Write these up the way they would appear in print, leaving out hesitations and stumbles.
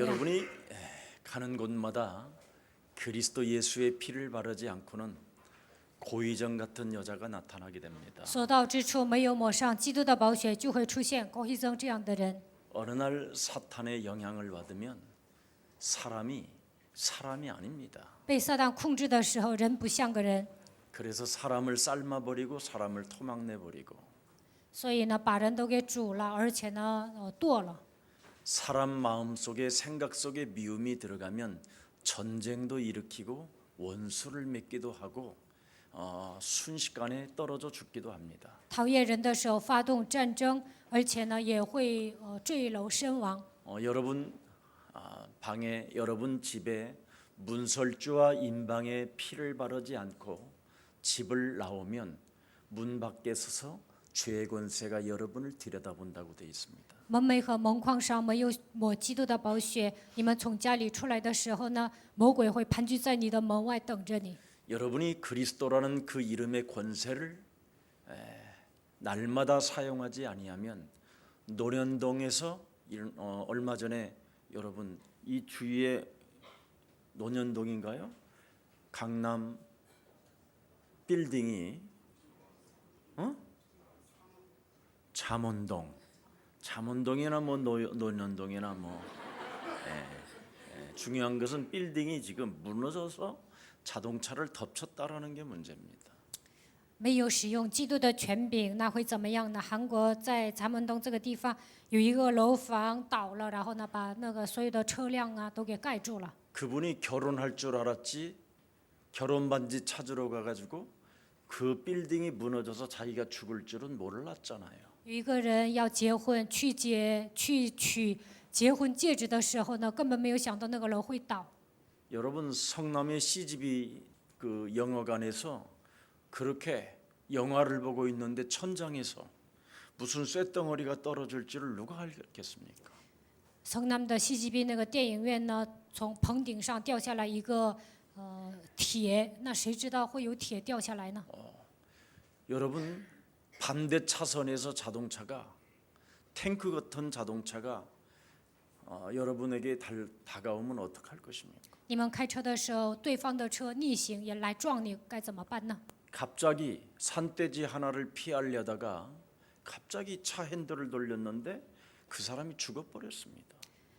여러분이 가는 곳마다 그리스도 예수의 피를 바르지 않고는 고의정 같은 여자가 나타나게 됩니다. 所到之处没有抹上基督的宝血，就会出现高希增这样的人。 어느 날 사탄의 영향을 받으면 사람이 아닙니다. 被撒旦控制的时候，人不像个人， 그래서 사람을 삶아버리고 사람을 토막내버리고 所以呢，把人都给煮了，而且呢，剁了。 사람 마음속에 생각 속에 미움이 들어가면 전쟁도 일으키고 원수를 맺기도 하고 순식간에 떨어져 죽기도 합니다. 讨厌人的时候发动战争，而且呢，也会坠楼身亡。 여러분 방에 여러분 집에 문설주와 인방에 피를 바르지 않고 집을 나오면 문 밖에 서서 죄의 권세가 여러분을 들여다본다고 되어 있습니다. 门楣和门框上没有抹基督的宝血，你们从家里出来的时候呢，魔鬼会盘踞在你的门外等着你。 여러분이 그리스도라는 그 이름의 권세를 날마다 사용하지 아니하면 노년동에서 얼마 전에 여러분 이 주위에 노년동인가요? 강남 빌딩이 잠원동이나 뭐 노년동이나 뭐 중요한 것은 빌딩이 지금 무너져서 자동차를 덮쳤다라는 게 문제입니다. 没有使用基督的权柄，那会怎么样呢？韩国在咱门东这个地方有一个楼房倒了，然后呢，把那个所有的车辆啊都给盖住了。 그분이 결혼할 줄 알았지 결혼 반지 찾으러 가가지고 그 빌딩이 무너져서 자기가 죽을 줄은 몰랐잖아요. 有一个人要结婚，去取结婚戒指的时候呢，根本没有想到那个楼会倒。 여러분 성남의 CGV 그 영화관에서 그렇게 영화를 보고 있는데 천장에서 무슨 쇳덩어리가 떨어질 줄을 누가 알겠습니까? 城南的西极滨那个电影院呢，从棚顶上掉下来一个铁，那谁知道会有铁掉下来呢？ 여러분 반대 차선에서 자동차가 탱크 같은 자동차가 여러분에게 다가오면 어떡할 것입니까? 你们开车的时候，对方的车逆行也来撞你，该怎么办呢？ 갑자기 산돼지 하나를 피하려다가 갑자기 차 핸들을 돌렸는데 그 사람이 죽어버렸습니다.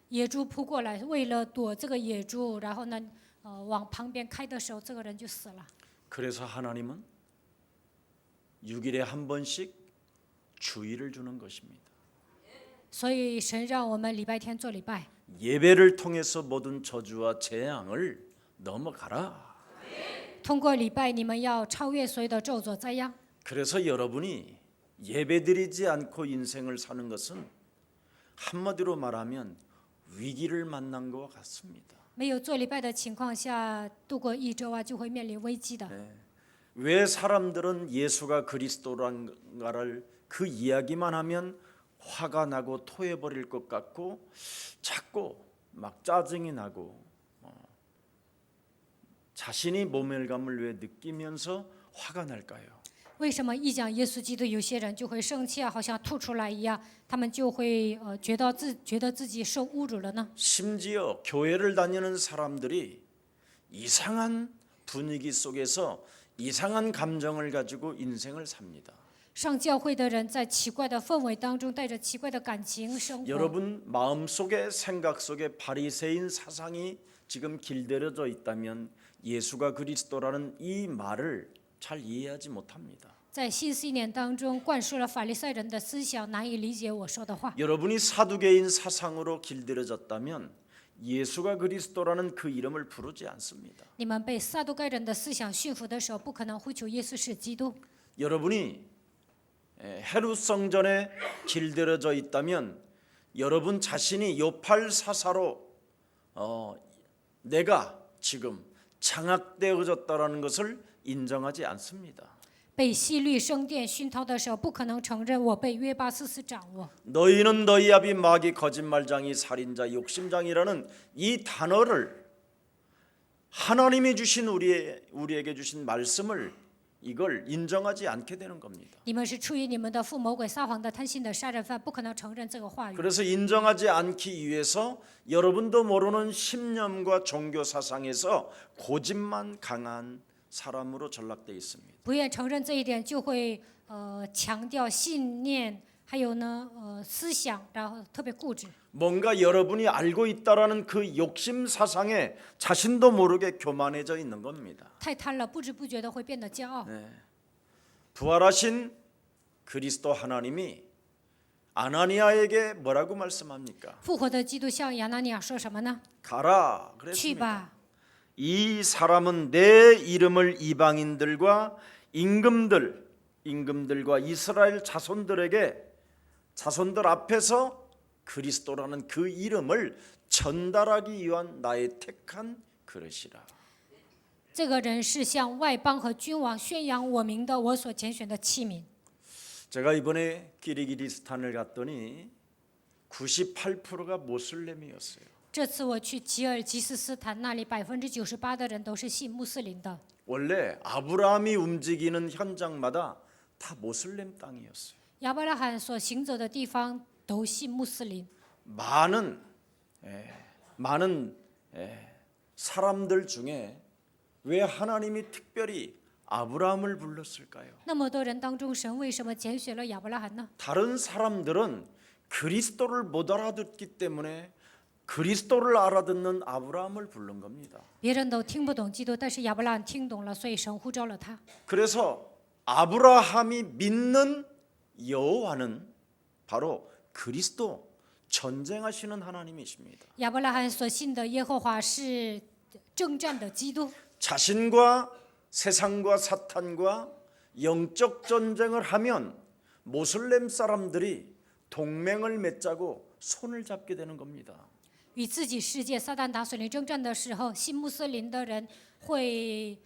野猪扑过来，为了躲这个野猪，然后呢，往旁边开的时候，这个人就死了。 그래서 하나님은 6일에 한 번씩 주의를 주는 것입니다. 所以神让我们礼拜天做礼拜， 예배를 통해서 모든 저주와 재앙을 넘어가라. 通过礼拜你们要超越所有的咒诅灾殃。 그래서 여러분이 예배드리지 않고 인생을 사는 것은 한마디로 말하면 위기를 만난 것과 같습니다. 没有做礼拜的情况下度过一周啊，就会面临危机的。 왜 사람들은 예수가 그리스도란가를 그 이야기만 하면 화가 나고 토해버릴 것 같고 자꾸 막 짜증이 나고 자신이 모멸감을 왜 느끼면서 화가 날까요? 为什么一讲耶稣基督，有些人就会生气啊，好像吐出来一样，他们就会觉得自己受侮辱了呢？ 심지어 교회를 다니는 사람들이 이상한 분위기 속에서 이상한 감정을 가지고 인생을 삽니다. 上教会的人在奇怪的氛围当中，带着奇怪的感情生活。 여러분 마음속에 생각 속에 바리새인 사상이 지금 길들여져 있다면 예수가 그리스도라는 이 말을 잘 이해하지 못합니다. 在新思念当中灌输了法利赛人的思想，难以理解我说的话。 여러분이 사두개인 사상으로 길들여졌다면 예수가 그리스도라는 그 이름을 부르지 않습니다. 你们被撒都该人的思想驯服的时候，不可能呼求耶稣是基督。 여러분이 헤롯 성전에 길들여져 있다면 여러분 자신이 요팔 사사로 내가 지금 장악되어졌다라는 것을 인정하지 않습니다. 被希律圣殿熏陶的时候，不可能承认我被约巴斯斯掌握。 너희는 너희 아비 마귀 거짓말장이 살인자 욕심장이라는 이 단어를 하나님이 주신 우리에게 주신 말씀을 이걸 인정하지 않게 되는 겁니다. 你们是出于你们的父魔鬼撒谎的贪心的杀人犯，不可能承认这个话语。 그래서 인정하지 않기 위해서 여러분도 모르는 신념과 종교 사상에서 고집만 강한 사람으로 전락되어 있습니다. 不愿承认这一点，就会强调信念，还有呢思想，然后特别固执。 뭔가 여러분이 알고 있다라는 그 욕심 사상에 자신도 모르게 교만해져 있는 겁니다. 太贪了，不知不觉的会变得骄傲。 부활하신 그리스도 하나님이 아나니아에게 뭐라고 말씀합니까? 复活的基督向亚拿尼亚说什么呢？ 가라 去 그랬습니다. 吧， 이 사람은 내 이름을 이방인들과 임금들과 이스라엘 자손들 앞에서 그리스도라는 그 이름을 전달하기 위한 나의 택한 그릇이라. 这个人是向外邦和君王宣扬我名的，我所拣选的器皿。 제가 이번에 키르기스탄을 갔더니 98%가 모슬렘이었어요. 这次我去吉尔吉斯斯坦，那里98%的人都是信穆斯林的。 원래 아브라함이 움직이는 현장마다 다 모슬렘 땅이었어요. 亚伯拉罕所行走的地方都信穆斯林。 많은 사람들 중에 왜 하나님이 특별히 아브라함을 불렀을까요? 那么多人当中，神为什么拣选了亚伯拉罕呢？ 다른 사람들은 그리스도를 못 알아듣기 때문에 그리스도를 알아듣는 아브라함을 부른 겁니다. 别人都听不懂基督，但是亚伯拉罕听懂了，所以神呼召了他。 그래서 아브라함이 믿는 여호와는 바로 그리스도 전쟁하시는 하나님이십니다. 亚伯拉罕所信的耶和华是征战的基督， 자신과 세상과 사탄과 영적 전쟁을 하면 모슬렘 사람들이 동맹을 맺자고 손을 잡게 되는 겁니다. 与自己世界撒旦打水灵征战的时候，信穆斯林的人会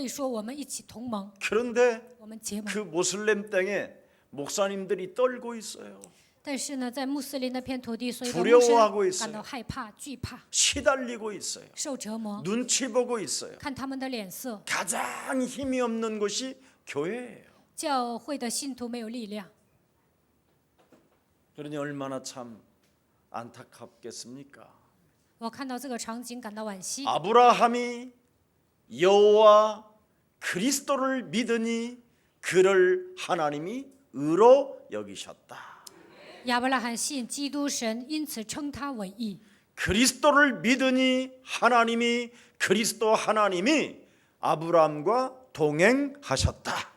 说我们一起同盟， 그런데 我们结盟。 그 모슬렘 땅에 목사님들이 떨고 있어요. 但是呢，在穆斯林那片土地，所有的 두려워하고 牧 있어요 师感到害怕、惧怕、 시달리고 있어요. 受折磨， 눈치 보고 있어요. 看他们的脸色。 가장 힘이 없는 곳이 교회예요. 教会的信徒没有力量， 그러니 얼마나 참 안타깝겠습니까? 我看到这个场景感到惋惜。 아브라함이 여호와 그리스도를 믿으니 그를 하나님이 의로 여기셨다. 亚伯拉罕信基督神，因此称他为义。 그리스도를 믿으니 그리스도 하나님이 아브라함과 동행하셨다.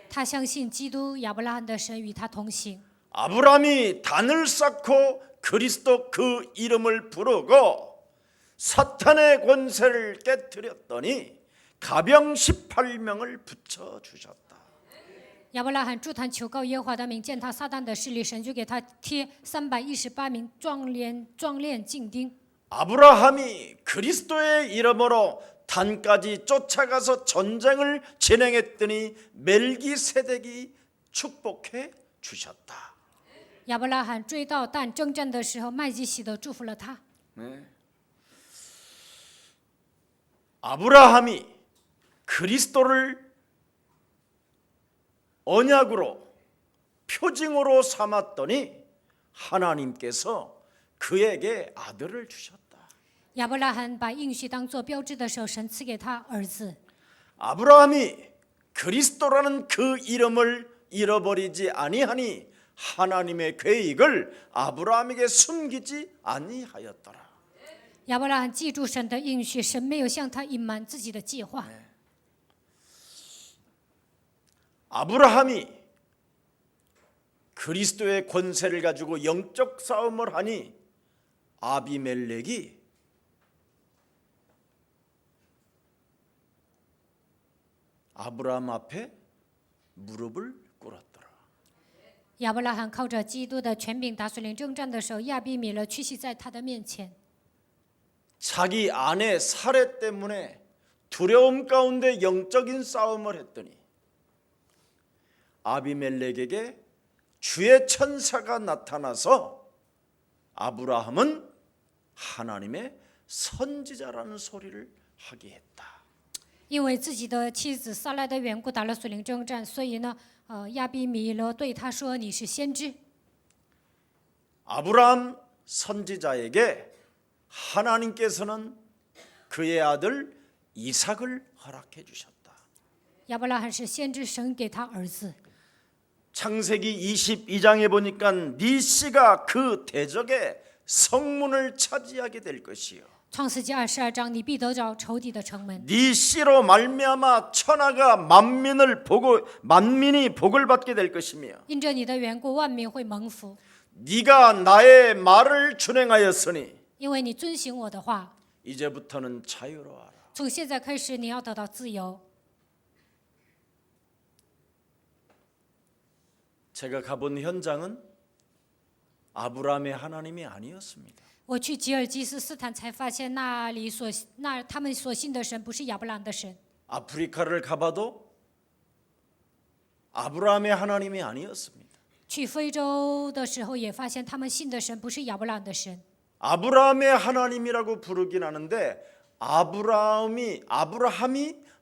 他相信基督，亚伯拉罕的神与他同行。 아브라함이 단을 쌓고 그리스도 그 이름을 부르고 사탄의 권세를 깨뜨렸더니 가병 18명을 붙여 주셨다. 亚伯拉罕筑坛求告耶和华的名，践踏撒旦的势力，神就给他贴318名壮练金钉。 아브라함이 그리스도의 이름으로 단까지 쫓아가서 전쟁을 진행했더니 멜기세덱이 축복해 주셨다. 亚伯拉罕追到但征战的时候，麦基洗德祝福了他。 아브라함이 그리스도를 언약으로 표징으로 삼았더니 하나님께서 그에게 아들을 주셨다. 亚伯拉罕把应许当作标志的时候，神赐给他儿子。 아브라함이 그리스도라는 그 이름을 잃어버리지 아니하니 하나님의 계획을 아브라함에게 숨기지 아니하였더라. 亚伯拉罕记住神的应许，神没有向他隐瞒自己的计划。 아브라함이 그리스도의 권세를 가지고 영적 싸움을 하니 아비멜렉이 아브라함 앞에 무릎을 꿇었더라. 亚伯拉罕靠着基督的权柄打水灵征战的时候，亚比米勒屈膝在他的面前。 자기 아내 사례 때문에 두려움 가운데 영적인 싸움을 했더니 아비멜렉에게 주의 천사가 나타나서 아브라함은 하나님의 선지자라는 소리를 하게 했다. 因为自己的妻子撒拉的缘故打了属灵征战，所以呢，亚比米勒对他说：“你是先知。” 아브라함 선지자에게 하나님께서는 그의 아들 이삭을 허락해 주셨다. 亚伯拉罕是先知，神给他儿子。 창세기 22장에 보니까 네 씨가 그 대적의 성문을 차지하게 될 것이요. 创世纪22章，你必得着仇敌的城门， 네 씨로 말미암아 천하가 만민이 복을 받게 될 것이며 因着你的缘故，万民会蒙福， 네가 나의 말을 준행하였으니 因为你遵行我的话。 이제부터는 자유로워라. 从现在开始，你要得到自由。 제가 가본 현장은 아브라함의 하나님이 아니었습니다. 我去吉尔吉斯斯坦才发现，他们所信的神不是亚伯兰的神。 아프리카를 가봐도 아브라함의 하나님이 아니었습니다. 去非洲的时候，也发现他们信的神不是亚伯兰的神。 아브라함의 하나님이라고 부르긴 하는데 아브라함이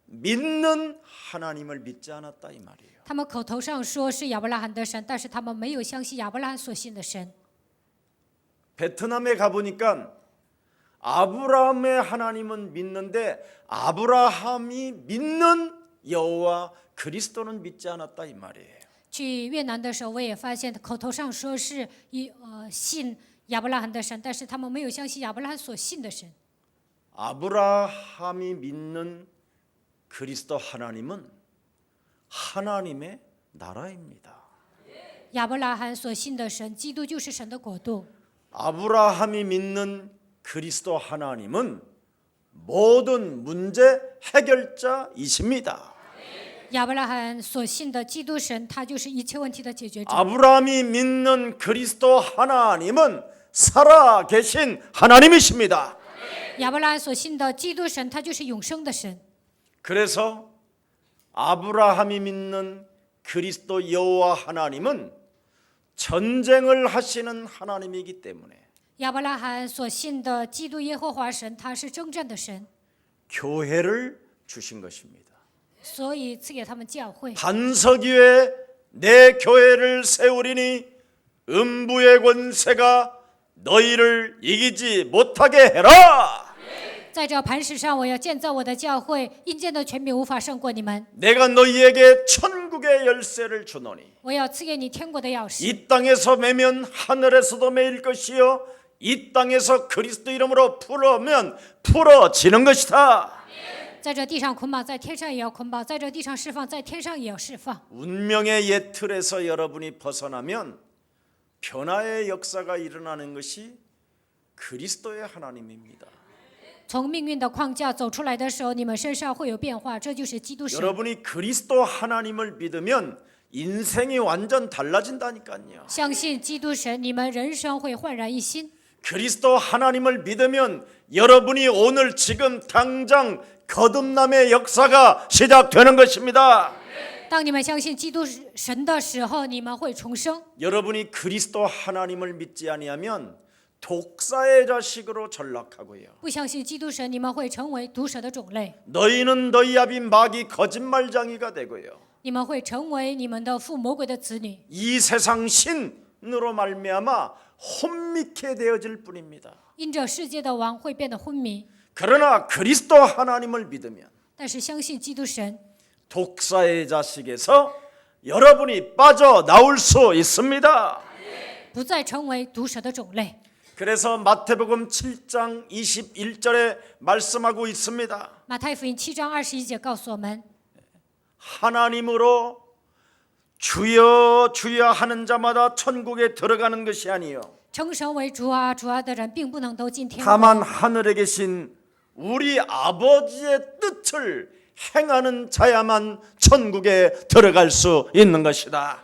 믿는 하나님을 믿지 않았다 이 말이에요. 他们口头上说是亚伯拉罕的神，但是他们没有相信亚伯拉罕所信的神。 베트남에 가보니까 아브라함의 하나님은 믿는데 아브라함이 믿는 여호와 그리스도는 믿지 않았다 이 말이에요. 去越南的时候，我也发现口头上说是信亚伯拉罕的神，但是他们没有相信亚伯拉罕所信的神。 아브라함이 믿는 그리스도 하나님은 하나님의 나라입니다. 亚伯拉罕所信的神，基督就是神的国度。 아브라함이 믿는 그리스도 하나님은 모든 문제 해결자이십니다. 亚伯拉罕所信的基督神，他就是一切问题的解决者。 아브라함이 믿는 그리스도 하나님은 살아계신 하나님이십니다. 亚伯拉罕所信的基督神，他就是永生的神。 그래서 아브라함이 믿는 그리스도 여호와 하나님은 전쟁을 하시는 하나님이기 때문에 亚伯拉罕所信的基督耶和华神，他是征战的神， 교회를 주신 것입니다. 所以赐给他们教会。 반석 위에 내 교회를 세우리니 음부의 권세가 너희를 이기지 못하게 해라. 在这磐石上，我要建造我的教会，阴间的权柄无法胜过你们。 내가 너희에게 천국의 열쇠를 주노니 我要赐给你天国的钥匙。 이 땅에서 매면 하늘에서도 매일 것이요 이 땅에서 그리스도 이름으로 풀어면 풀어지는 것이다. 在这地上捆绑，在天上也要捆绑；在这地上释放，在天上也要释放。 운명의 옛 틀에서 여러분이 벗어나면 변화의 역사가 일어나는 것이 그리스도의 하나님입니다. 从命运的框架走出来的时候，你们身上会有变化，这就是基督神。 여러분이 그리스도 하나님을 믿으면 인생이 완전 달라진다니까요. 相信基督神，你们人生会焕然一新。 그리스도 하나님을 믿으면 여러분이 오늘 지금 당장 거듭남의 역사가 시작되는 것입니다. 当你们相信基督神的时候，你们会重生。 여러분이 그리스도 하나님을 믿지 아니하면 독사의 자식으로 전락하고요. 不相信基督神，你们会成为毒蛇的种类， 너희는 너희 아비 마귀 거짓말장이가 되고요. 你们会成为你们的父魔鬼的子女。 이 세상 신으로 말미암아 혼미케 되어질 뿐입니다. 因着世界的王会变得昏迷， 그러나 그리스도 하나님을 믿으면 但是相信基督神， 독사의 자식에서 여러분이 빠져나올 수 있습니다. 不再成为毒蛇的种类。 그래서 마태복음 7장 21절에 말씀하고 있습니다. 马太福音7章21节告诉我们， 하나님으로 주여 주여 하는 자마다 천국에 들어가는 것이 아니요 称神为主啊主啊的人，并不能都进天国。 다만 하늘에 계신 우리 아버지의 뜻을 행하는 자야만 천국에 들어갈 수 있는 것이다.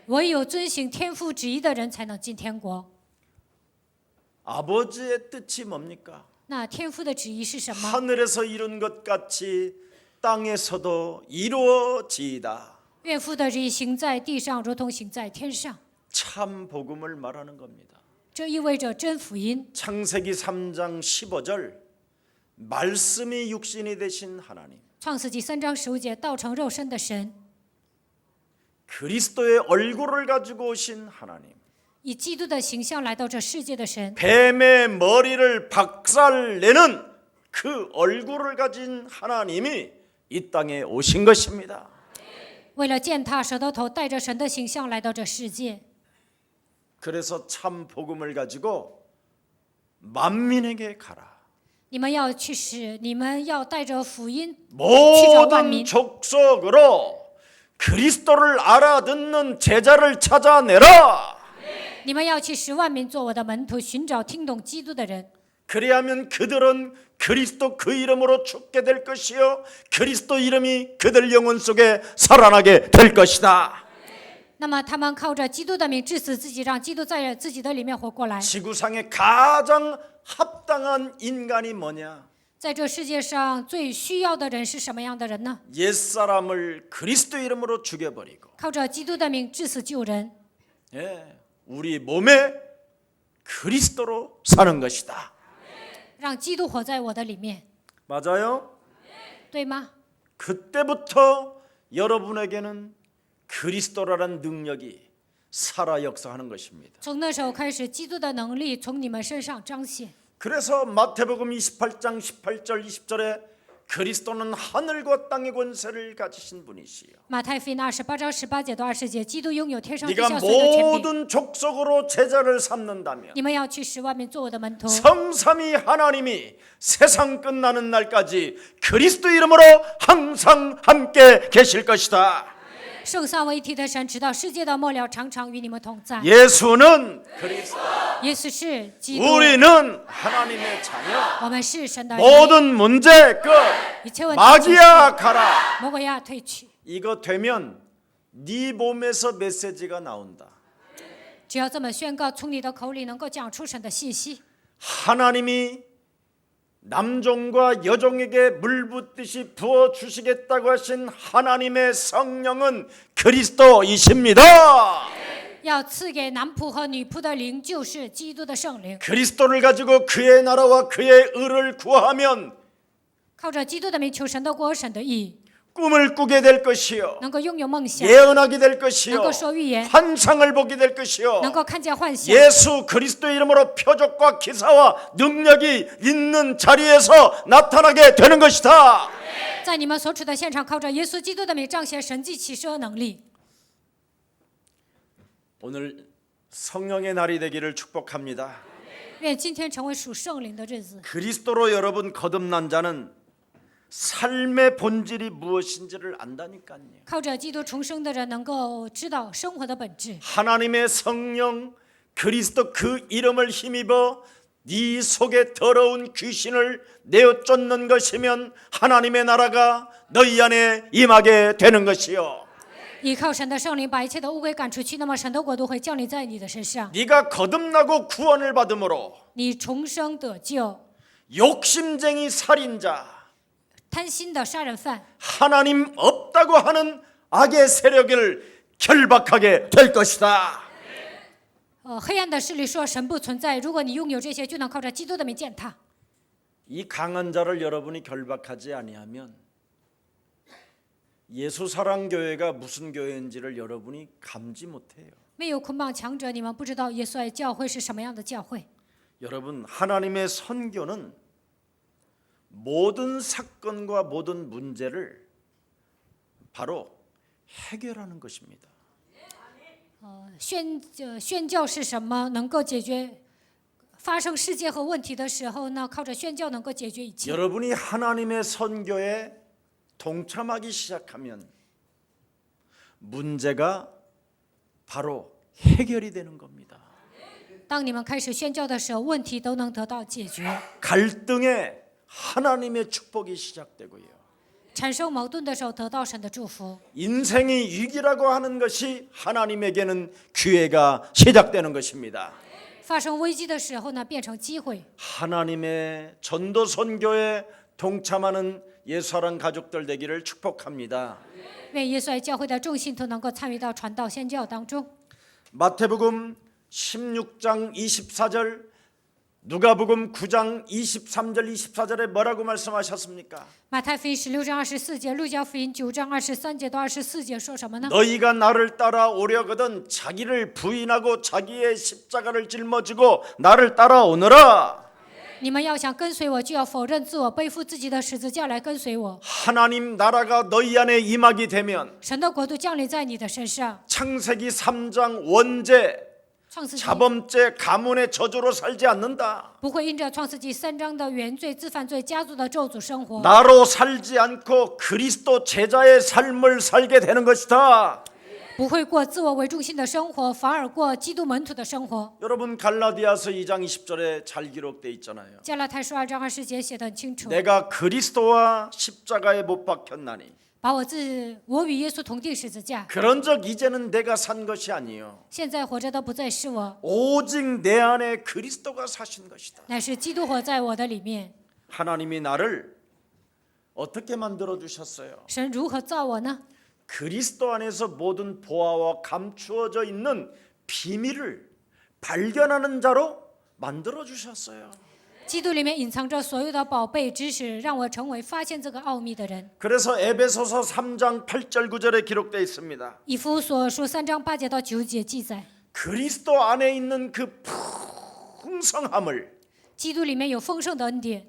唯有遵行天父旨意的人才能进天国。 아버지의 뜻이 뭡니까? 那天父的旨意是什么？ 하늘에서 이룬 것 같이 땅에서도 이루어지이다. 愿父的旨意行在地上，如同行在天上。 참 복음을 말하는 겁니다. 这意味着真福音。 창세기 3장 15절 말씀이 육신이 되신 하나님. 创世纪3章15节，道成肉身的神， 그리스도의 얼굴을 가지고 오신 하나님, 以基督的形象来到这世界的神， 뱀의 머리를 박살내는 그 얼굴을 가진 하나님이 이 땅에 오신 것입니다. 为了践踏蛇的头，带着神的形象来到这世界。 그래서 참 복음을 가지고 만민에게 가라. 你们要去使，你们要带着福音 모든 족속으로 그리스도를 알아듣는 제자를 찾아내라. 你们要去使万民做我的门徒，寻找听懂基督的人。 그리하면 그들은 그리스도 그 이름으로 죽게 될 것이요 그리스도 이름이 그들 영혼 속에 살아나게 될 것이다. 那么他们靠着基督的名致死自己，让基督在自己的里面活过来。 지구상에 가장 합당한 인간이 뭐냐? 在这世界上最需要的人是什么样的人呢？ 옛사람을 그리스도 이름으로 죽여버리고 靠着基督的名致死救人， 예, 우리 몸에 그리스도로 사는 것이다. 让基督活在我的里面， 맞아요? 对吗？ 그때부터 여러분에게는 그리스도라는 능력이 살아 역사하는 것입니다. 从那时候开始，基督的能力从你们身上彰显。 그래서 마태복음 28장 18절 20절에 그리스도는 하늘과 땅의 권세를 가지신 분이시요. 马太福音28章18节到20节，基督拥有天上地 네가 下所有的权柄。 모든 족속으로 제자를 삼는다면 你们要去使万民做我的门徒。 성삼위 하나님이 세상 끝나는 날까지 그리스도 이름으로 항상 함께 계실 것이다. 圣三位一体的神，直到世界的末了，常常与你们同在。 예수는 그리스도, 耶稣是基督， 우리는 하나님의 자녀. 我们是神的儿女。 모든 문제 끝. 一切问题解决， 마귀야 가라. 魔鬼要退去。 이거 되면 네 몸에서 메시지가 나온다. 只要这么宣告，从你的口里能够讲出神的信息。 하나님이 남종과 여종에게 물 붓듯이 부어 주시겠다고 하신 하나님의 성령은 그리스도이십니다. 要赐给男仆和女仆的灵，就是基督的圣灵。 그리스도를 가지고 그의 나라와 그의 의를 구하면 靠着基督的名求神的国、神的义， 꿈을 꾸게 될 것이요 能够拥有梦想， 예언하게 될 것이요 能够说预言， 환상을 보게 될 것이요 能够看见幻想。 예수 그리스도 이름으로 표적과 기사와 능력이 있는 자리에서 나타나게 되는 것이다. 在你们所处的现场，靠着耶稣基督的名彰显神迹奇事和能力。 오늘 성령의 날이 되기를 축복합니다. 愿今天成为属圣灵的日子。 그리스도로 여러분 거듭난 자는 삶의 본질이 무엇인지를 안다니까요. 靠着基督重生的人，能够知道生活的本质。 하나님의 성령 그리스도 그 이름을 힘입어 네 속에 더러운 귀신을 내어 쫓는 것이면 하나님의 나라가 너희 안에 임하게 되는 것이요. 依靠神的圣灵，把一切的污鬼赶出去，那么神的国度会降临在你的身上。 네가 거듭나고 구원을 받음으로 你重生得救， 욕심쟁이 살인자 贪心的杀人犯， 하나님 없다고 하는 악의 세력을 결박하게 될 것이다. 黑暗的势力说神不存在。如果你拥有这些，就能靠着基督的名践踏。 이 강한 자를 여러분이 결박하지 아니하면 예수 사랑 교회가 무슨 교회인지를 여러분이 감지 못해요. 没有捆绑强者，你们不知道耶稣爱教会是什么样的教会。 여러분 하나님의 선교는 모든 사건과 모든 문제를 바로 해결하는 것입니다. 宣教是什么？能够解决发生事件和问题的时候呢？靠着宣教能够解决一切。 여러분이 하나님의 선교에 동참하기 시작하면 문제가 바로 해결이 되는 겁니다. 当你们开始宣教的时候，问题都能得到解决。 갈등에 하나님의 축복이 시작되고요. 产生矛盾的时候，得到神的祝福。 인생이 위기라고 하는 것이 하나님에게는 기회가 시작되는 것입니다. 发生危机的时候呢，变成机会。 하나님의 전도 선교에 동참하는 예수사랑 가족들 되기를 축복합니다. 愿耶稣爱教会的众信徒能够参与到传道宣教当中。 마태복음 16장 24절 누가복음 9장 23절 24절에 뭐라고 말씀하셨습니까? 马太福音16章24节，路加福音9章23节到24节说什么呢？ 너희가 나를 따라오려거든 자기를 부인하고 자기의 십자가를 짊어지고 나를 따라오너라. 你们要想跟随我，就要否认自我，背负自己的十字架来跟随我。 하나님 나라가 너희 안에 임하게 되면 神的国度降临在你的身上。 창세기 3장 원죄 创世纪 자범죄 가문의 저주로 살지 않는다. 不会因着创世纪3章的原罪、自犯罪、家族的咒诅生活， 나로 살지 않고 그리스도 제자의 삶을 살게 되는 것이다. 不会过自我为中心的生活，反而过基督门徒的生活。 여러분 갈라디아서 2장 20절에 잘 기록되어 있잖아요. 加拉太书2章20节写得很清楚， 내가 그리스도와 십자가에 못 박혔나니 把我与耶稣同定十字架。 그런 적 이제는 내가 산 것이 아니요 现在活着的不再是我， 오직 내 안에 그리스도가 사신 것이다. 乃是基督活在我的里面。 하나님이 나를 어떻게 만들어 주셨어요? 神如何造我呢？ 그리스도 안에서 모든 보아와 감추어져 있는 비밀을 발견하는 자로 만들어 주셨어요. 基督里面隐藏着所有的宝贝知识，让我成为发现这个奥秘的人。 그래서 에베소서 3장 8절 9절에 기록되어 있습니다. 以弗所书3章8节到9节记载， 그리스도 안에 있는 그 풍성함을 基督里面有丰盛的恩典，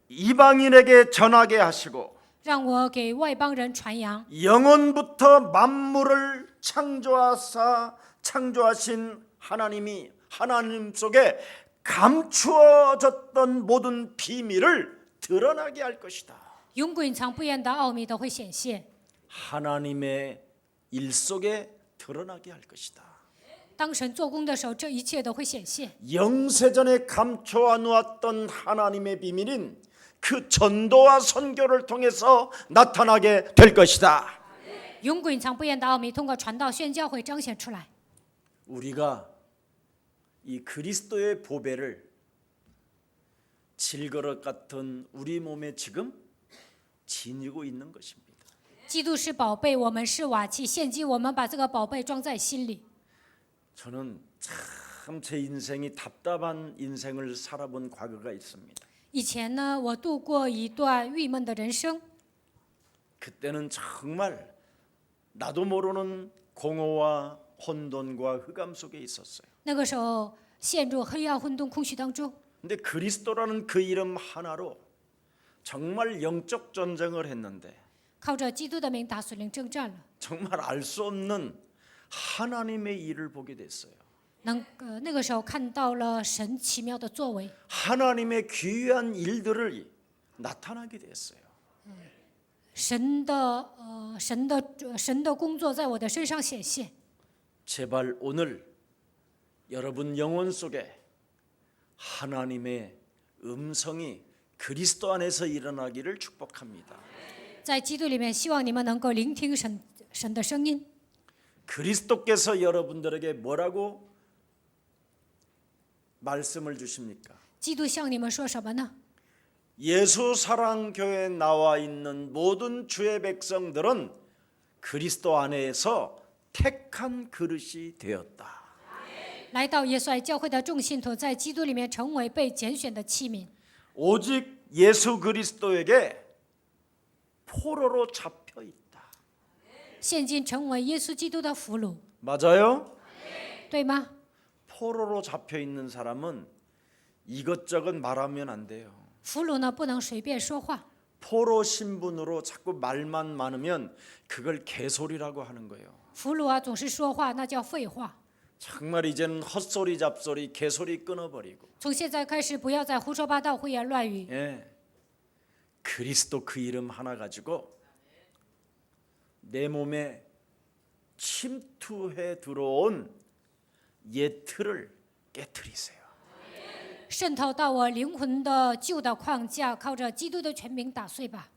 이방인에게 전하게 하시고 让我给外邦人传扬。 영원부터 만물을 창조하신 하나님이 하나님 속에 감추어졌던 모든 비밀을 드러나게 할 것이다. 永古隐藏不言的奥秘都会显现。 하나님의 일 속에 드러나게 할 것이다. 当神做工的时候，这一切都会显现。 영세전에 감춰 놓았던 하나님의 비밀인 그 전도와 선교를 통해서 나타나게 될 것이다. 永古隐藏不言的奥秘，通过传道宣教会彰显出来。 우리가 이 그리스도의 보배를 질그릇 같은 우리 몸에 지금 지니고 있는 것입니다. 基督是宝贝，我们是瓦器。现今我们把这个宝贝装在心里。 저는 참 제 인생이 답답한 인생을 살아본 과거가 있습니다. 以前呢，我度过一段郁闷的人生， 그때는 정말 나도 모르는 공허와 혼돈과 흑암 속에 있었어요. 那个时候陷入黑暗、混沌、空虚当中。 근데 그리스도라는 그 이름 하나로 정말 영적 전쟁을 했는데 靠着基督的名打属灵征战了， 정말 알 수 없는 하나님의 일을 보게 됐어요. 那个时候看到了神奇妙的作为， 하나님의 귀한 일들을 나타나게 됐어요. 神的工作在我的身上显现。 제발 오늘 여러분 영혼 속에 하나님의 음성이 그리스도 안에서 일어나기를 축복합니다. 在基督里面，希望你们能够聆听神的声音。 그리스도께서 여러분들에게 뭐라고 말씀을 주십니까? 基督向你们说什么呢？ 예수 사랑 교회에 나와 있는 모든 주의 백성들은 그리스도 안에서 택한 그릇이 되었다. 来到耶稣爱教会的众信徒，在基督里面成为被拣选的器皿。 오직 예수 그리스도에게 포로로 잡혀 있다. 现今成为耶稣基督的俘虏， 맞아요? 对吗？ 포로로 잡혀 있는 사람은 이것저것 말하면 안 돼요. 俘虏呢，不能随便说话。 포로 신분으로 자꾸 말만 많으면 그걸 개소리라고 하는 거예요. 俘虏啊，总是说话，那叫废话。 정말 이제는 헛소리 잡소리 개소리 끊어버리고 从现在开始，不要再胡说八道、胡言乱语。 예. 그리스도 그 이름 하나 가지고 내 몸에 침투해 들어온 옛 틀을 깨트리세요. 渗透到我灵魂的旧的框架，靠着基督的权柄打碎吧。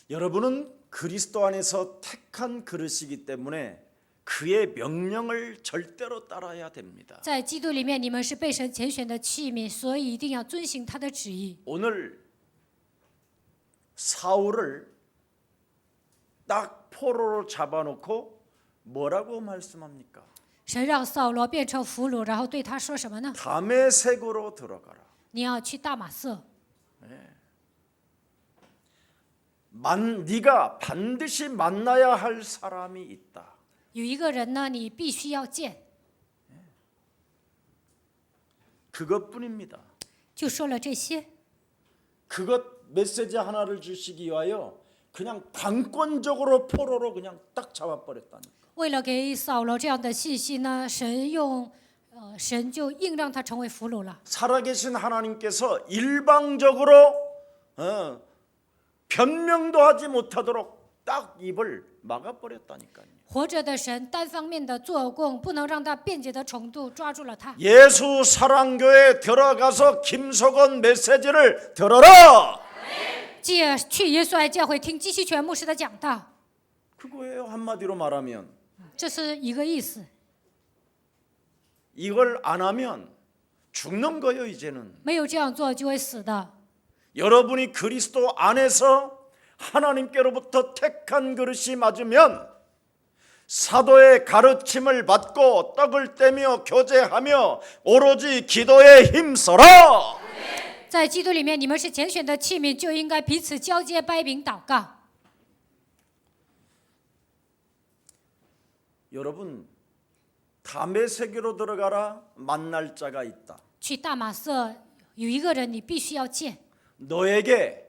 여러분은 그리스도 안에서 택한 그릇이기 때문에 그의 명령을 절대로 따라야 됩니다. 在基督里面，你们是被神拣选的器皿，所以一定要遵行他的旨意。 오늘 사울을 딱 포로로 잡아놓고 뭐라고 말씀합니까? 神让扫罗变成俘虏，然后对他说什么呢？ 다메섹으로 들어가라. 你要去大马色， 네가 반드시 만나야 할 사람이 있다. 有一个人呢，你必须要见。 그것뿐입니다. 就说了这些， 그것 메시지 하나를 주시기 위하여 그냥 강권적으로 포로로 그냥 딱 잡아버렸다니까. 为了给扫罗这样的信息呢，神就硬让他成为俘虏了。 살아계신 하나님께서 일방적으로 변명도 하지 못하도록 딱 입을 막아버렸다니까요. 活着的神单方面的做工，不能让他辩解的程度抓住了他。 예수 사랑교회 들어가서 김석원 메시지를 들어라. 去耶稣爱教会听基西全牧师的讲道， 그거예요. 한마디로 말하면 这是一个意思。 이걸 안 하면 죽는 거예요. 이제는 没有这样做就会死的。 여러분이 그리스도 안에서 하나님께로부터 택한 그릇이 맞으면 사도의 가르침을 받고 떡을 떼며 교제하며 오로지 기도에 힘써라. 在基督里面，你们是拣选的器皿，就应该彼此交接、掰饼、祷告。 여러분 다메섹으로 들어가라. 만날 자가 있다. 去大马色有一个人你必须要见， 너에게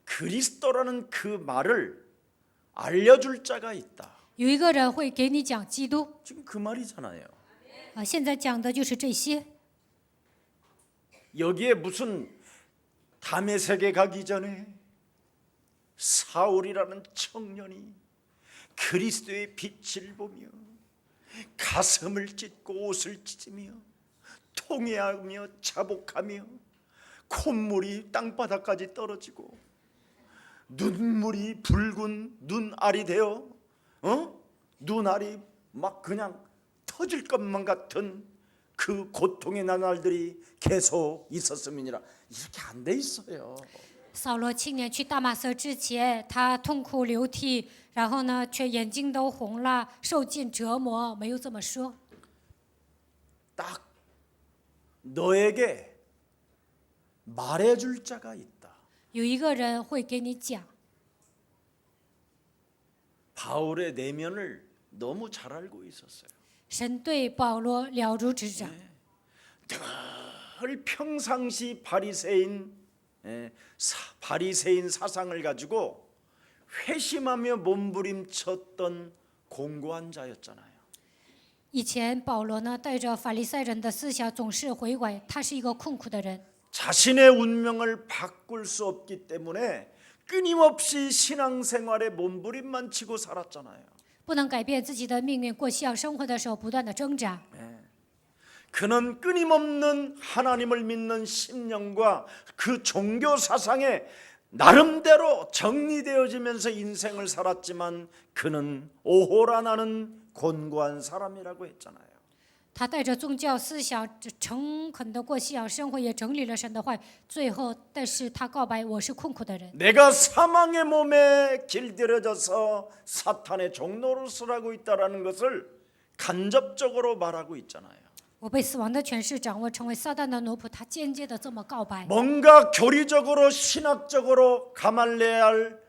그리스도라는 그 말을 알려줄 자가 있다. 有一个人会给你讲基督。 지금 그 말이잖아요. 现在讲的就是这些。 여기에 무슨 다메섹에 가기 전에 사울이라는 청년이 그리스도의 빛을 보며 가슴을 찢고 옷을 찢으며 통회하며 자복하며 콧물이 땅바닥까지 떨어지고 눈물이 붉은 눈알이 되어 눈알이 막 그냥 터질 것만 같은 그 고통의 나날들이 계속 있었음이니라. 이렇게 안 돼 있어요. 扫罗青年去大马色之前，他痛哭流涕，然后呢，却眼睛都红了，受尽折磨，没有这么说。 딱 너에게 말해줄 자가 있다. 有一个人会给你讲。 바울의 내면을 너무 잘 알고 있었어요. 神对保罗了如指掌， 늘 평상시 바리새인 사상을 가지고 회심하며 몸부림쳤던 공고한 자였잖아요. 以前保罗呢带着法利赛人的思想，总是回拐，他是一个困苦的人。 자신의 운명을 바꿀 수 없기 때문에 끊임없이 신앙생활에 몸부림만 치고 살았잖아요. 不能改变自己的命运，过信仰生活的时候不断的挣扎。 그는 끊임없는 하나님을 믿는 심령과 그 종교 사상에 나름대로 정리되어지면서 인생을 살았지만 그는 오호라 나는 곤고한 사람이라고 했잖아요. 他带着宗教思想，诚恳的过信仰生活，也整理了神的话。最后，但是他告白：“我是困苦的人， 내가 사망의 몸에 길들여져서 사탄의 종노릇을 하고 있다라는 것을 간접적으로 말하고 있잖아요. 我被死亡的权势掌握，成为撒旦的奴仆。”他间接的这么告白。 뭔가 교리적으로 신학적으로 가말레알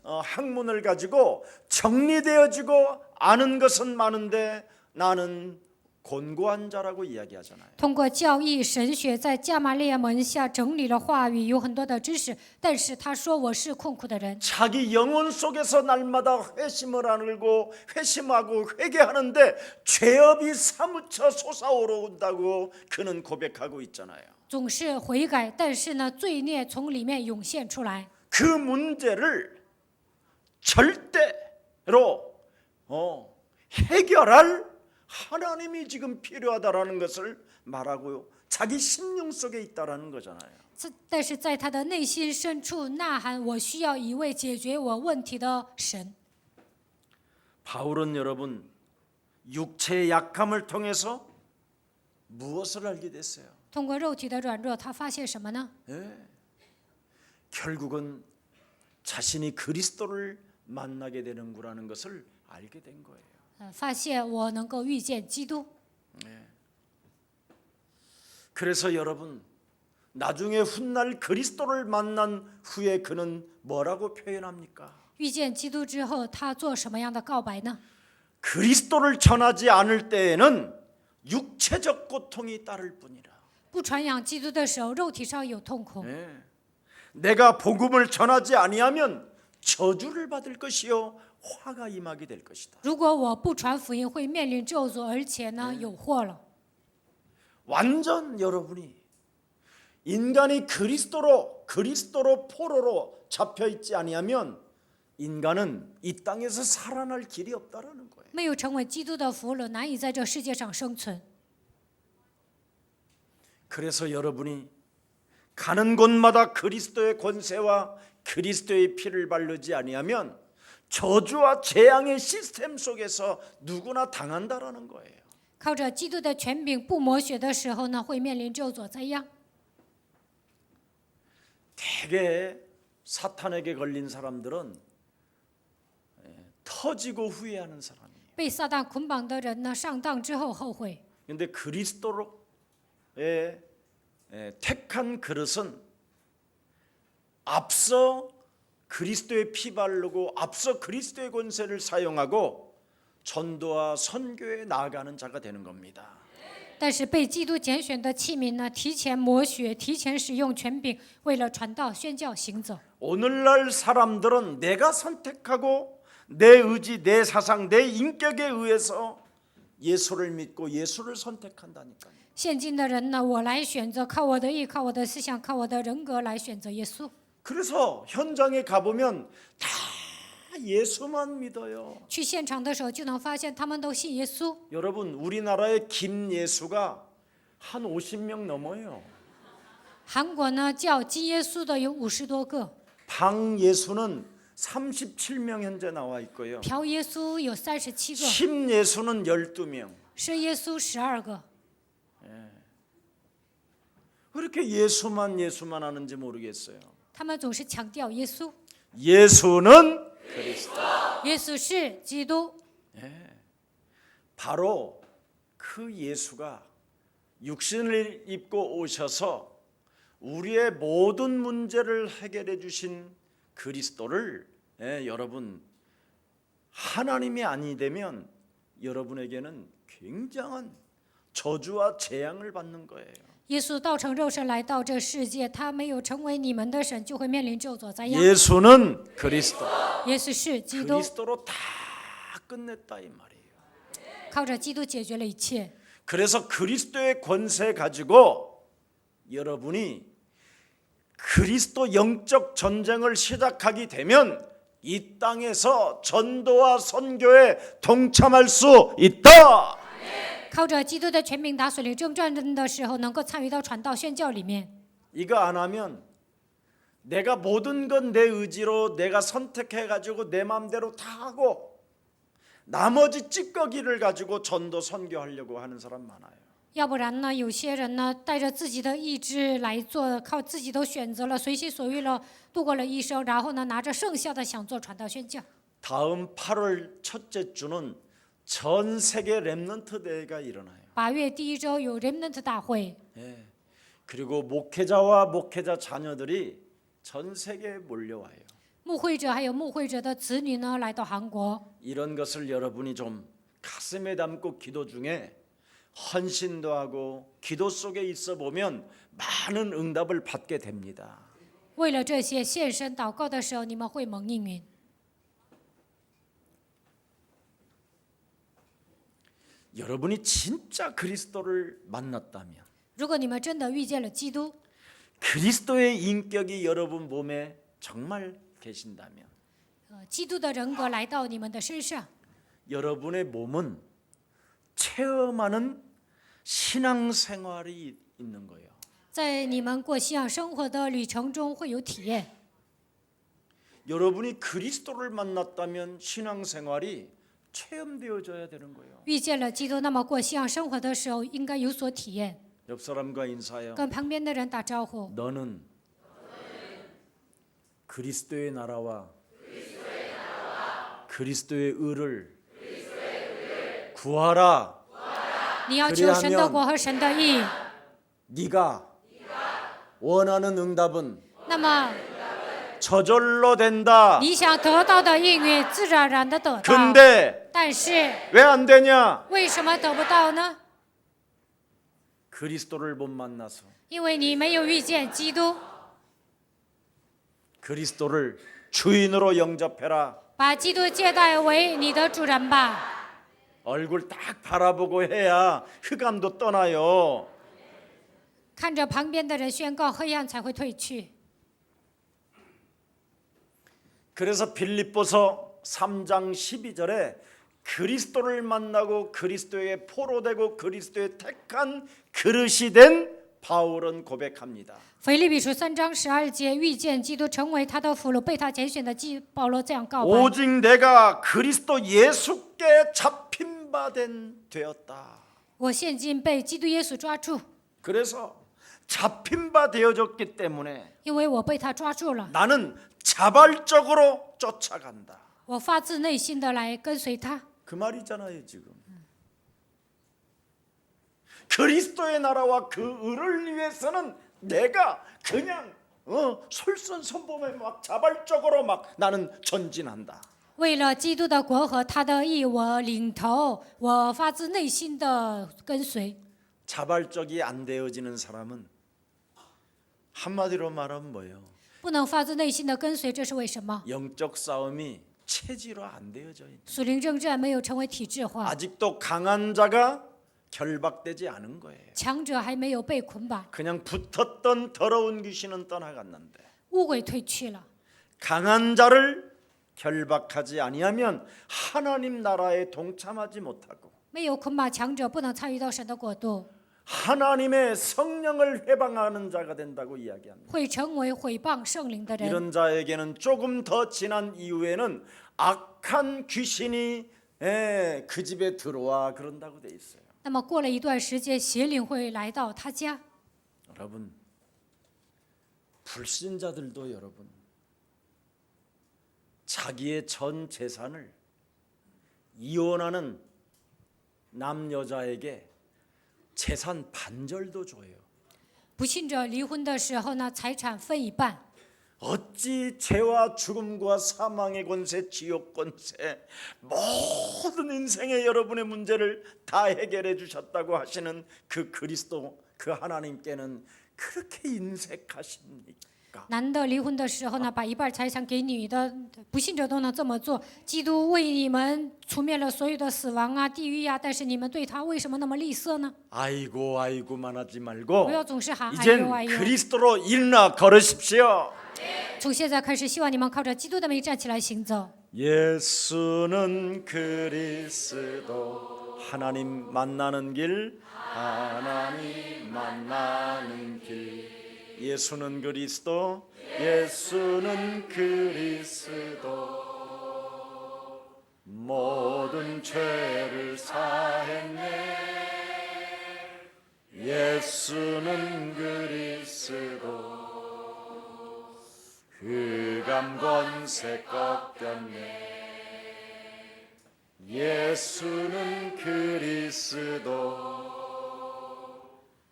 학문을 가지고 정리되어지고 아는 것은 많은데 나는 곤고한 자라고 이야기하잖아요. 通过教义神学，在加玛利亚门下整理了话语，有很多的知识。但是他说我是困苦的人， 자기 영혼 속에서 날마다 회심을 하고 회심하고 회개하는데 죄업이 사무쳐 솟아오른다고 그는 고백하고 있잖아요. 总是悔改，但是呢，罪孽从里面涌现出来。 그 문제를 절대로 해결할 하나님이 지금 필요하다라는 것을 말하고요. 자기 심령 속에 있다라는 거잖아요. 但是在他的内心深处呐喊：“我需要一位解决我问题的神。” 바울은 여러분 육체의 약함을 통해서 무엇을 알게 됐어요? 通过肉体的软弱，他发现什么呢？ 결국은 자신이 그리스도를 만나게 되는구라는 것을 알게 된 거예요. 发现我能够遇见基督。 그래서 여러분 나중에 훗날 그리스도를 만난 후에 그는 뭐라고 표현합니까? 遇见基督之后，他做什么样的告白呢？ 그리스도를 전하지 않을 때에는 육체적 고통이 따를 뿐이라. 不传扬基督的时候，肉体上有痛苦。 내가 복음을 전하지 아니하면 저주를 받을 것이요 화가 임하게 될 것이다. 如果我不传福音，会面临咒诅，而且呢，有祸了。 완전 여러분이 인간이 그리스도로 포로로 잡혀 있지 아니하면 인간은 이 땅에서 살아날 길이 없다라는 거예요. 没有成为基督的俘虏，难以在这世界上生存。 그래서 여러분이 가는 곳마다 그리스도의 권세와 그리스도의 피를 바르지 아니하면 저주와 재앙의 시스템 속에서 누구나 당한다라는 거예요. 靠着基督的权柄不抹血的时候呢，会面临咒诅灾殃。 대개 사탄에게 걸린 사람들은 터지고 후회하는 사람이에요. 被撒旦捆绑的人呢，上当之后后悔。 그런데 그리스도로의 택한 그릇은 앞서 그리스도의 피 바르고 앞서 그리스도의 권세를 사용하고 전도와 선교에 나아가는 자가 되는 겁니다. 但是被基督拣选的器皿呢，提前抹血，提前使用权柄，为了传道、宣教行走。 오늘날 사람들은 내가 선택하고 내 의지, 내 사상, 내 인격에 의해서 예수를 믿고 예수를 선택한다니까요. 现今的人呢，我来选择，靠我的意，靠我的思想，靠我的人格来选择耶稣。 그래서 현장에 가보면 다 예수만 믿어요. 去现场的时候就能发现，他们都信耶稣。 여러분 우리나라의 김예수가 한 50명 넘어요. 韩国呢，叫金耶稣的有50多个， 방예수는 37명 현재 나와 있고요. 朴耶稣有37个， 심예수는 12명. 是耶稣12个。 왜 이렇게 예수만 하는지 모르겠어요. 他们总是强调耶稣， 예수는 그리스도. 耶稣是基督。 바로 그 예수가 육신을 입고 오셔서 우리의 모든 문제를 해결해 주신 그리스도를 여러분 하나님이 아니 되면 여러분에게는 굉장한 저주와 재앙을 받는 거예요. 耶稣道成肉身来到这世界，他没有成为你们的神，就会面临咒诅灾殃。 예수는 그리스도. 耶稣是基督， 그리스도로 다 끝냈다 이 말이에요. 靠着基督解决了一切。 그래서 그리스도의 권세 가지고 여러분이 그리스도 영적 전쟁을 시작하게 되면 이 땅에서 전도와 선교에 동참할 수 있다. 靠着基督的权柄打属灵征战争的时候，能够参与到传道宣教里面。 이거 안 하면 내가 모든 건 내 의지로 내가 선택해 가지고 내 마음대로 다 하고 나머지 찌꺼기를 가지고 전도 선교하려고 하는 사람 많아요. 要不然呢，有些人呢带着自己的意志来做，靠自己都选择了，随心所欲了，度过了一生，然后呢拿着剩下的想做传道宣教。 다음 8월 첫째 주는 전 세계 렘넌트 대회가 일어나요. 8月第1周有 Remnant 大会， 그리고 목회자와 목회자 자녀들이 전 세계에 몰려와요. 牧会者还有牧会者的子女呢来到韩国。 이런 것을 여러분이 좀 가슴에 담고 기도 중에 헌신도 하고 기도 속에 있어 보면 많은 응답을 받게 됩니다. 为了这些献身祷告的时候，你们会蒙应允。 여러분이 진짜 그리스도를 만났다면 如果你们真的遇见了基督， 그리스도의 인격이 여러분 몸에 정말 계신다면 基督的人格来到你们的身上， 여러분의 몸은 체험하는 신앙생활이 있는 거예요. 在你们过信仰生活的旅程中会有体验。 여러분이 그리스도를 만났다면 신앙생활이 체험되어져야 되는 거예요. 遇见了基督，那么过信仰生活的时候应该有所体验。 옆 사람과 인사해요. 跟旁边的人打招呼， 너는 그리스도의 나라와 그리스도의 의를 구하라. 你要求神的国和神的义， 네가 원하는 응답은 那么 저절로 된다. 你想得到的应允自然而然的得到。 근데 但是 왜 안 되냐? 为什么得不到呢？ 그리스도를 못 만나서. 因为你没有遇见基督， 그리스도를 주인으로 영접해라. 把基督接待为你的主人吧。 얼굴 딱 바라보고 해야 흑암도 떠나요. 看着旁边的人宣告，黑暗才会退去。 그래서 빌립보서 3장 12절에 그리스도를 만나고 그리스도에게 포로되고 그리스도의 택한 그릇이 된 바울은 고백합니다. 腓立比书3章12节，遇见基督，成为他的俘虏，被他拣选的保罗这样告白： 오직 내가 그리스도 예수께 잡힌 바 되었다. 我现今被基督耶稣抓住， 그래서 잡힌 바 되어졌기 때문에 因为我被他抓住了， 나는 자발적으로 쫓아간다. 我发自内心的来跟随他。 그 말이잖아요 지금. 그리스도의 나라와 그 의를 위해서는 내가 그냥 솔선수범에 막 자발적으로 막 나는 전진한다. 为了基督的国和他的义，我领头，我发自内心的跟随。 자발적이 안 되어지는 사람은 한마디로 말하면 뭐예요? 不能发自内心的跟随，这是为什么？ 영적 싸움이 체질화 안 되어져 있다. 属灵征战没有成为体制化， 아직도 강한 자가 결박되지 않은 거예요. 强者还没有被捆绑， 그냥 붙었던 더러운 귀신은 떠나갔는데 污鬼退去了。 강한 자를 결박하지 아니하면 하나님 나라에 동참하지 못하고 没有捆绑强者，不能参与到神的国度， 하나님의 성령을 회방하는 자가 된다고 이야기합니다. 会成为毁谤圣灵的人。 이런 자에게는 조금 더 지난 이후에는 악한 귀신이 그 집에 들어와 그런다고 돼 있어요. 那么过了一段时间，邪灵会来到他家。 여러분, 불신자들도 여러분 자기의 전 재산을 이혼하는 남여자에게 재산 반절도 줘요. 不信者离婚的时候呢，财产分一半。 어찌 죄와 죽음과 사망의 권세, 지옥 권세, 모든 인생의 여러분의 문제를 다 해결해 주셨다고 하시는 그 그리스도, 그 하나님께는 그렇게 인색하십니까? 男的离婚的时候呢，把一半财产给女的，不信者都能这么做。基督为你们除灭了所有的死亡啊、地狱呀、但是你们对他为什么那么吝啬呢？ 아이고 아이고만 하지 말고 不要总是喊哎 이젠 呦哎呦。 그리스도로 일어나 걸으십시오. 从现在开始，希望你们靠着基督的名站起来行走。 예수는 그리스도 하나님 만나는 길 하나님 만나는 길 예수는 그리스도 예수는 그리스도 모든 죄를 사했네 예수는 그리스도 흑암 권세 꺾였네 예수는 그리스도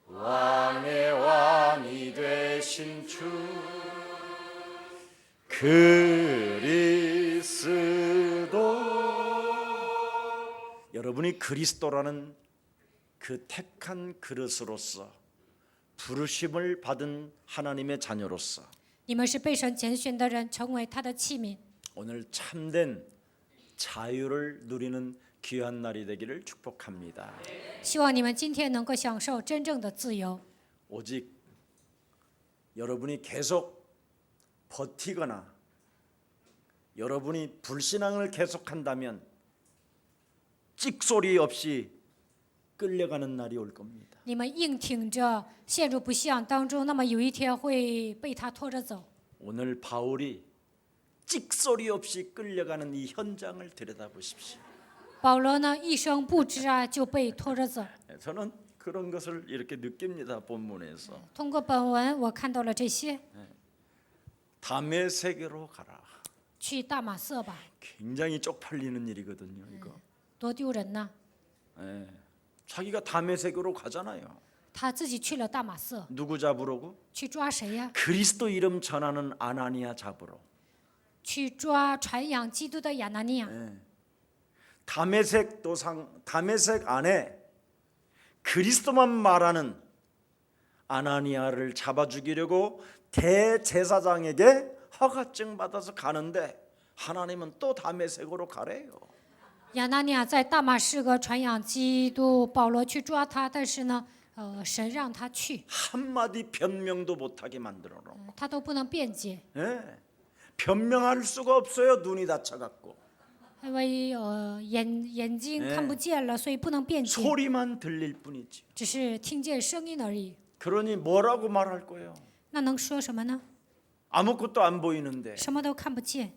왕의 왕이 되신 주 그리스도 여러분이 그리스도라는 그 택한 그릇으로서 부르심을 받은 하나님의 자녀로서 你们是被神拣选的人，成为他的器皿。 오늘 참된 자유를 누리는 귀한 날이 되기를 축복합니다. 希望你们今天能够享受真正的自由。 오직 여러분이 계속 버티거나 여러분이 불신앙을 계속한다면 찍소리 없이 끌려가는 날이 올 겁니다. 你们硬挺着，陷入不信当中，那么有一天会被他拖着走。 오늘 바울이 찍소리 없이 끌려가는 이 현장을 들여다보십시오. 保罗呢，一声不知啊，就被拖着走。 저는 그런 것을 이렇게 느낍니다. 본문에서. 通过本文，我看到了这些。 다메섹으로 가라. 去大马色吧， 굉장히 쪽팔리는 일이거든요. 이거. 多丢人呐！ 자기가 다메섹으로 가잖아요. 他自己去了大马色， 누구 잡으러고? 去抓谁呀？ 그리스도 이름 전하는 아나니아 잡으러. 去抓传扬基督的亚拿尼亚。 다메섹 안에 그리스도만 말하는 아나니아를 잡아 죽이려고 대제사장에게 허가증 받아서 가는데 하나님은 또 다메섹으로 가래요. 亚拿尼亚在大马士革传扬基督，保罗去抓他，但是呢，神让他去， 한마디 변명도 못하게 만들어 놓고 他都不能辩解， 변명할 수가 없어요. 눈이 다쳐갖고 因为眼睛看不见了，所以不能辩解， 소리만 들릴 뿐이지. 只是听见声音而已。 그러니 뭐라고 말할 거예요? 那能说什么呢？ 아무것도 안 보이는데. 什么都看不见。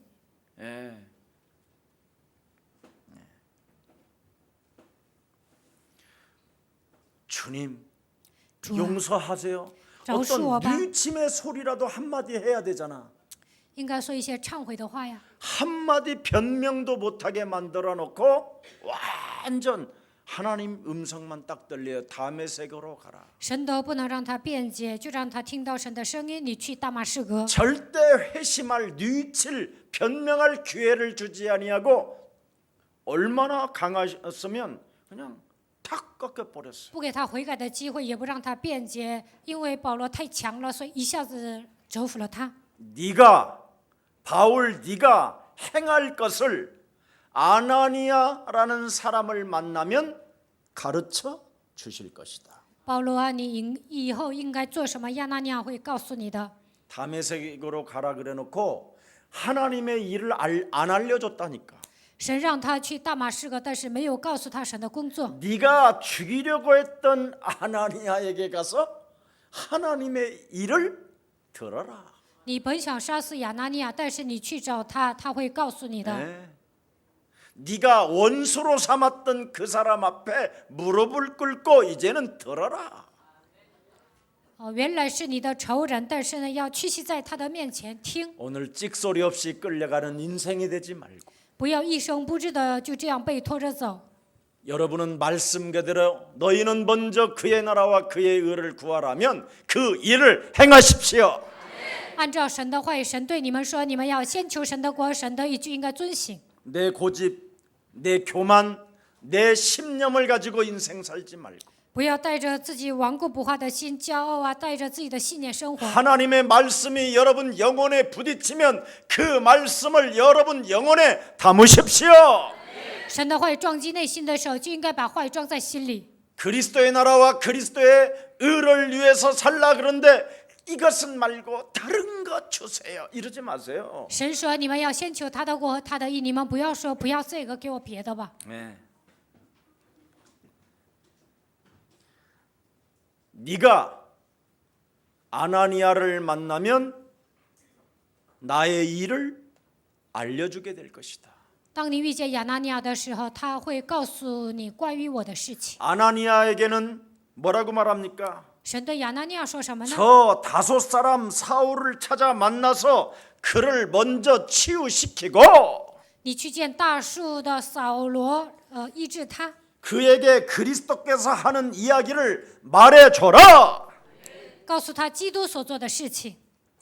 주님 主啊， 용서하세요. 饶恕我 어떤 吧， 뉘침의 소리라도 한마디 해야 되잖아. 应该说一些忏悔的话呀。 한마디 변명도 못하게 만들어 놓고 완전 하나님 음성만 딱 들려요. 다메섹으로 가라. 神都不能让他辩解，就让他听到神的声音。你去大马士革， 절대 회심할 뉘칠 변명할 기회를 주지 아니하고 얼마나 강하셨으면 그냥 탁 꺾여 버렸어요. 不给他悔改的机会，也不让他辩解，因为保罗太强了，所以一下子折服了他。 네가 바울 네가 행할 것을 아나니아라는 사람을 만나면 가르쳐 주실 것이다. 保罗啊，你以后应该做什么？亚拿尼亚会告诉你的。 다메섹으로 가라 그래놓고 하나님의 일을 안 알려줬다니까. 神让他去大马士革，但是没有告诉他神的工作。 네가 죽이려고 했던 아나니아에게 가서 하나님의 일을 들어라. 你本想杀死亚拿尼亚，但是你去找他，他会告诉你的。 네가 원수로 삼았던 그 사람 앞에 무릎을 꿇고 이제는 들어라. 原来是你的仇人，但是呢，要屈膝在他的面前听， 오늘 찍소리 없이 끌려가는 인생이 되지 말고 不要一声不吱的就这样被拖着走。 여러분은 말씀 그대로 너희는 먼저 그의 나라와 그의 의를 구하라면 그 일을 행하십시오. 按照神的话语，神对你们说，你们要先求神的国，神的意就应该遵行。 내 고집, 내 교만, 내 신념을 가지고 인생 살지 말고 不要带着自己顽固不化的心、骄傲啊，带着自己的信念生活。 하나님의 말씀이 여러분 영혼에 부딪히면 그 말씀을 여러분 영혼에 담으십시오. 神的话语撞击内心的时候，就应该把话语装在心里。 그리스도의 나라와 그리스도의 의를 위해서 살라 그런데 이것은 말고 다른 것 주세요. 이러지 마세요. 神说：“你们要先求他的国和他的义，你们不要说不要这个，给我别的吧。 네. 네가 아나니아를 만나면 나의 일을 알려주게 될 것이다. 当你遇见亚拿尼亚的时候，他会告诉你关于我的事情。 아나니아에게는 뭐라고 말합니까? 神对亚拿尼亚说什么呢？ 저 다섯 사람 사울을 찾아 만나서 그를 먼저 치유시키고 你去见大树的扫罗，医治他， 그에게 그리스도께서 하는 이야기를 말해줘라. 告诉他基督所做的事情，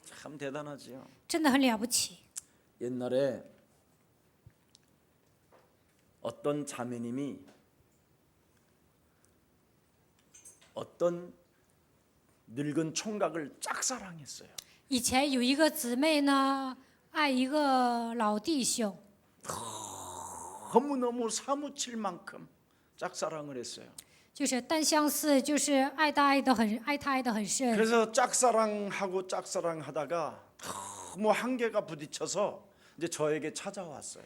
참 대단하지요. 真的很了不起。 옛날에 어떤 자매님이 어떤 늙은 총각을 짝사랑했어요. 以前有一个姊妹呢，爱一个老弟兄， 너무너무 사무칠 만큼 짝사랑을 했어요. 就是单相思，就是爱他爱得很深。 그래서 짝사랑하고 짝사랑하다가 너무 한계가 부딪혀서 이제 저에게 찾아왔어요.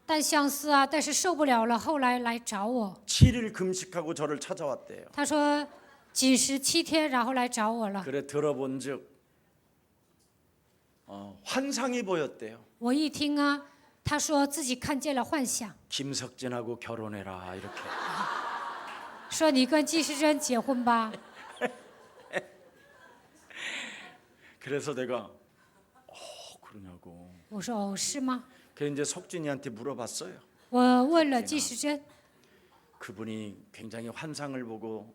单相思啊，但是受不了了，后来来找我。 7일 금식하고 저를 찾아왔대요. 他说禁食7天，然后来找我了。 그래 들어본즉 환상이 보였대요. 我一听啊，他说自己看见了幻想， 김석진하고 결혼해라 이렇게. 说你跟季世珍结婚吧。 그래서 내가 그러냐고. 我说哦，是吗？ 그래서 이제 석진이한테 물어봤어요. 我问了季世珍， 그분이 굉장히 환상을 보고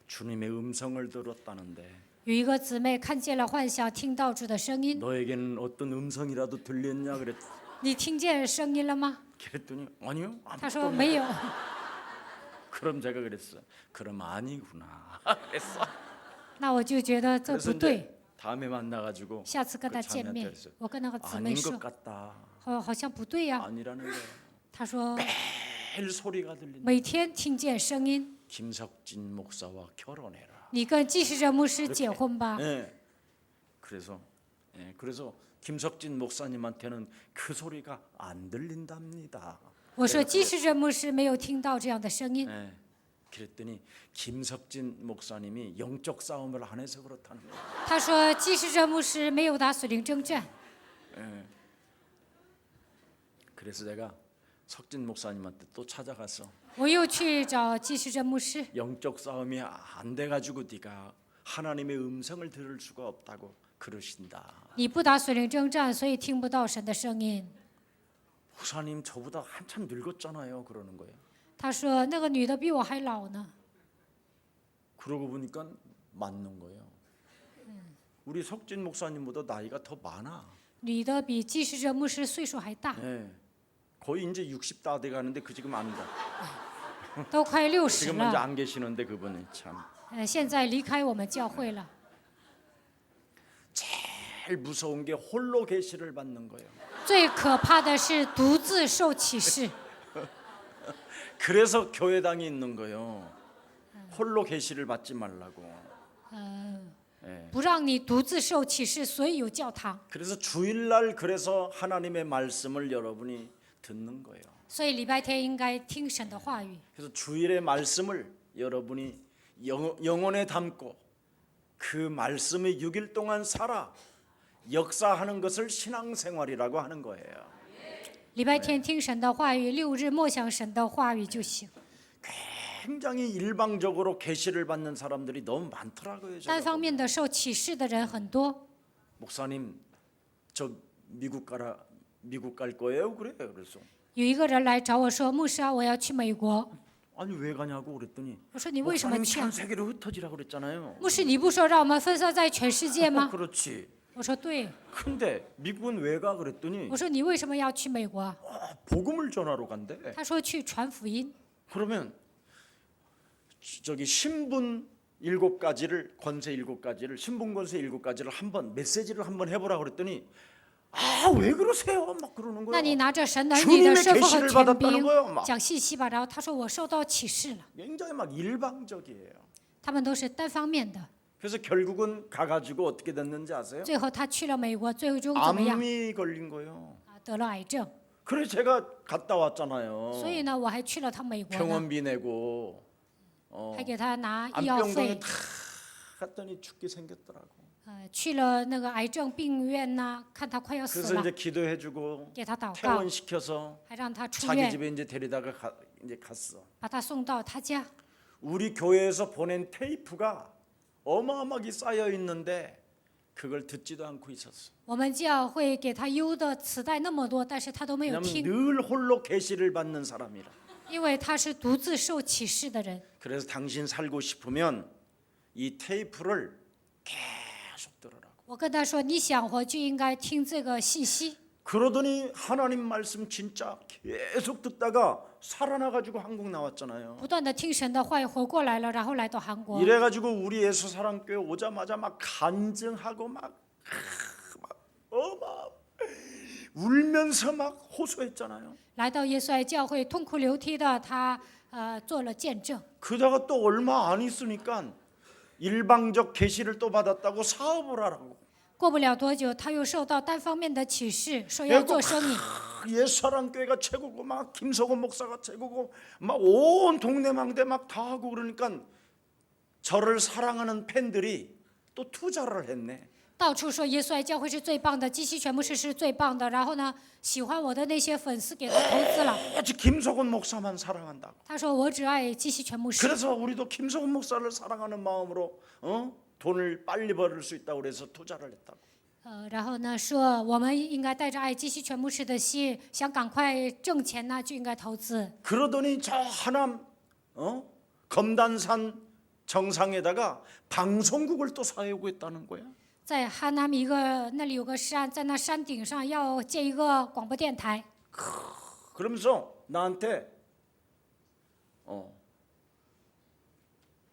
주님의 음성을 들었다는데 有一个姊妹看见了幻象，听到主的声音。 너에게는 어떤 음성이라도 들렸냐 그랬. 你听见声音了吗？ 그랬더니 아니요. 她说 아무것도 没有。 그럼 제가 그랬어. 그럼 아니구나. 그랬어. 那我就觉得这 그래서 不对。 이제 다음에 만나가지고 下次跟她见 자매한테 面 그랬어요. ，我跟那个姊妹 아닌 说 것 ， 같다. 好像不对呀。 아니라는 거예요. 她说 매일 소리가 들린다. 每天听见声音， 김석진 목사와 결혼해라. 你跟继续者牧师结婚吧。 예. 그래서 김석진 목사님한테는 그 소리가 안 들린답니다. 我说继续者牧师没有听到这样的声音。 예. 그랬더니 김석진 목사님이 영적 싸움을 안 해서 그렇다는 거예요. 他说继续者牧师没有打属灵征战。 그래서 내가 석진 목사님한테 또 찾아가서 我又去找继续者牧师， 영적 싸움이 안 돼가지고 네가 하나님의 음성을 들을 수가 없다고 그러신다. 你不打属灵征战，所以听不到神的声音。 목사님 저보다 한참 늙었잖아요. 그러는 거예요. 他说那个女的比我还老呢。 그러고 보니까 맞는 거예요. 우리 석진 목사님보다 나이가 더 많아. 女的比继续者牧师岁数还大， 네. 거의 이제 60 다 돼 가는데 그 지금 아니다. 都快60 지금 이제 了。 안 계시는데 그분이 참 现在离开我们教会了。 제일 무서운 게 홀로 계시를 받는 거예요. 最可怕的是独自受启示， 그래서 교회당이 있는 거예요. 홀로 계시를 받지 말라고. 不让你独自受启示，所以有教堂。 그래서 주일날 그래서 하나님의 말씀을 여러분이 듣는 거예요. 所以礼拜天应该听神的话语。 그래서 주일의 말씀을 여러분이 영혼에 담고 그 말씀이 6일 동안 살아 역사하는 것을 신앙생활이라고 하는 거예요. 礼拜天听神的话语，6日默想神的话语就行。 굉장히 일방적으로 계시를 받는 사람들이 너무 많더라고요. 单方面的受启示的人很多。 목사님, 저 미국 갈 거예요? 그래요. 그래서 有一个人来找我说：“牧师啊，我要去美国。 아니 왜 가냐고 그랬더니 我说：“你为什么 목사님 去啊 전 세계로 흩어지라고 그랬잖아요. 牧师，你不说让我们分散在全世界吗 그렇지. ？”我说：“对。 근데 미국은 왜 가 그랬더니 我说：“你为什么要去美国啊 복음을 전하러 간대. ？”他说：“去传福音。 그러면 저기 신분 7가지를 권세 7가지를 신분 권세 7가지를 한번 메시지를 한번 해보라 그랬더니 아 왜 그러세요? 막 그러는 那你 거예요. 拿着神儿女的 주님의 身份和 계시를 权 받았다는 柄 거예요. 막 讲信息吧。”然后他说：“我受到启示了。 굉장히 막 일방적이에요. ”他们都是单方面的。 그래서 결국은 가가지고 어떻게 됐는지 아세요? 最后他去了美国，最终怎么样？ 암이 걸린 거예요. 得了癌症。 그래 제가 갔다 왔잖아요. 所以呢，我还去了趟美国呢， 병원비 내고 还给他拿医药 암병동에 费。 다 갔더니 죽게 생겼더라고. 去了那个癌症病院呐，看他快要死 그래서 了， 이제 기도해주고 给他祷告， 퇴원시켜서 还让他出 자기 院， 집에 이제 데리다가 이제 갔어. 把他送到他家。 우리 교회에서 보낸 테이프가 어마어마하게 쌓여 있는데 그걸 듣지도 않고 있었어. 我们教会给他邮的磁带那么多，但是他都没有 왜냐면 听， 늘 홀로 계시를 받는 사람이라. 因为他是独自受启示的人。 그래서 당신 살고 싶으면 이 테이프를 계속 들으라고. 我跟他说，你想活就应该听这个信息。 그러더니 하나님 말씀 진짜 계속 듣다가 살아나가지고 한국 나왔잖아요. 不断的听神的话语，活过来了，然后来到韩国。 이래가지고 우리 예수사랑교회 오자마자 막 간증하고 막 울면서 막 호소했잖아요. 来到耶稣爱教会，痛哭流涕的他做了见证。 그러다가 또 얼마 안 있으니까 일방적 계시를 또 받았다고 사업을 하라고. 过不了多久，他又受到单方面的启示，说要做生意。 예수사랑교회가 최고고 막 김석원 목사가 최고고 막 온 동네망대 막 다 하고 그러니까 저를 사랑하는 팬들이 또 투자를 했네. 到处说耶稣爱教会是最棒的，基西全部是最棒的。然后呢，喜欢我的那些粉丝给他投资了。 아주 김석원 목사만 사랑한다고. 他说我只爱基西全牧师。 그래서 우리도 김석원 목사를 사랑하는 마음으로 돈을 빨리 벌을 수 있다고 그래서 투자를 했다고. 然后呢，说我们应该带着爱基西全牧师的心，想赶快挣钱呢，就应该投资。 그러더니 저 하남 검단산 정상에다가 방송국을 또 세우겠다는 거야. 在哈南一个那里有个山，在那山顶上要建一个广播电台。 그러면서 나한테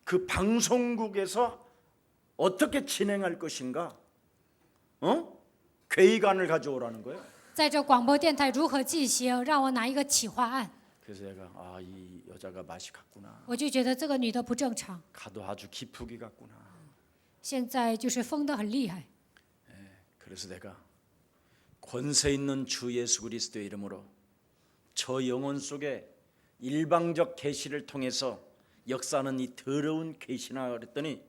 그 방송국에서 어떻게 진행할 것인가, 회의관을 가져오라는 거예요. 在这广播电台如何进行，让我拿一个企划案。 그래서 내가 이 여자가 맛이 갔구나. 我就觉得这个女的不正常， 가도 아주 깊숙이 갔구나. 现在就是疯得很厉害。 그래서 내가 권세 있는 주 예수 그리스도의 이름으로 저 영혼 속에 일방적 계시를 통해서 역사는 이 더러운 계시나 그랬더니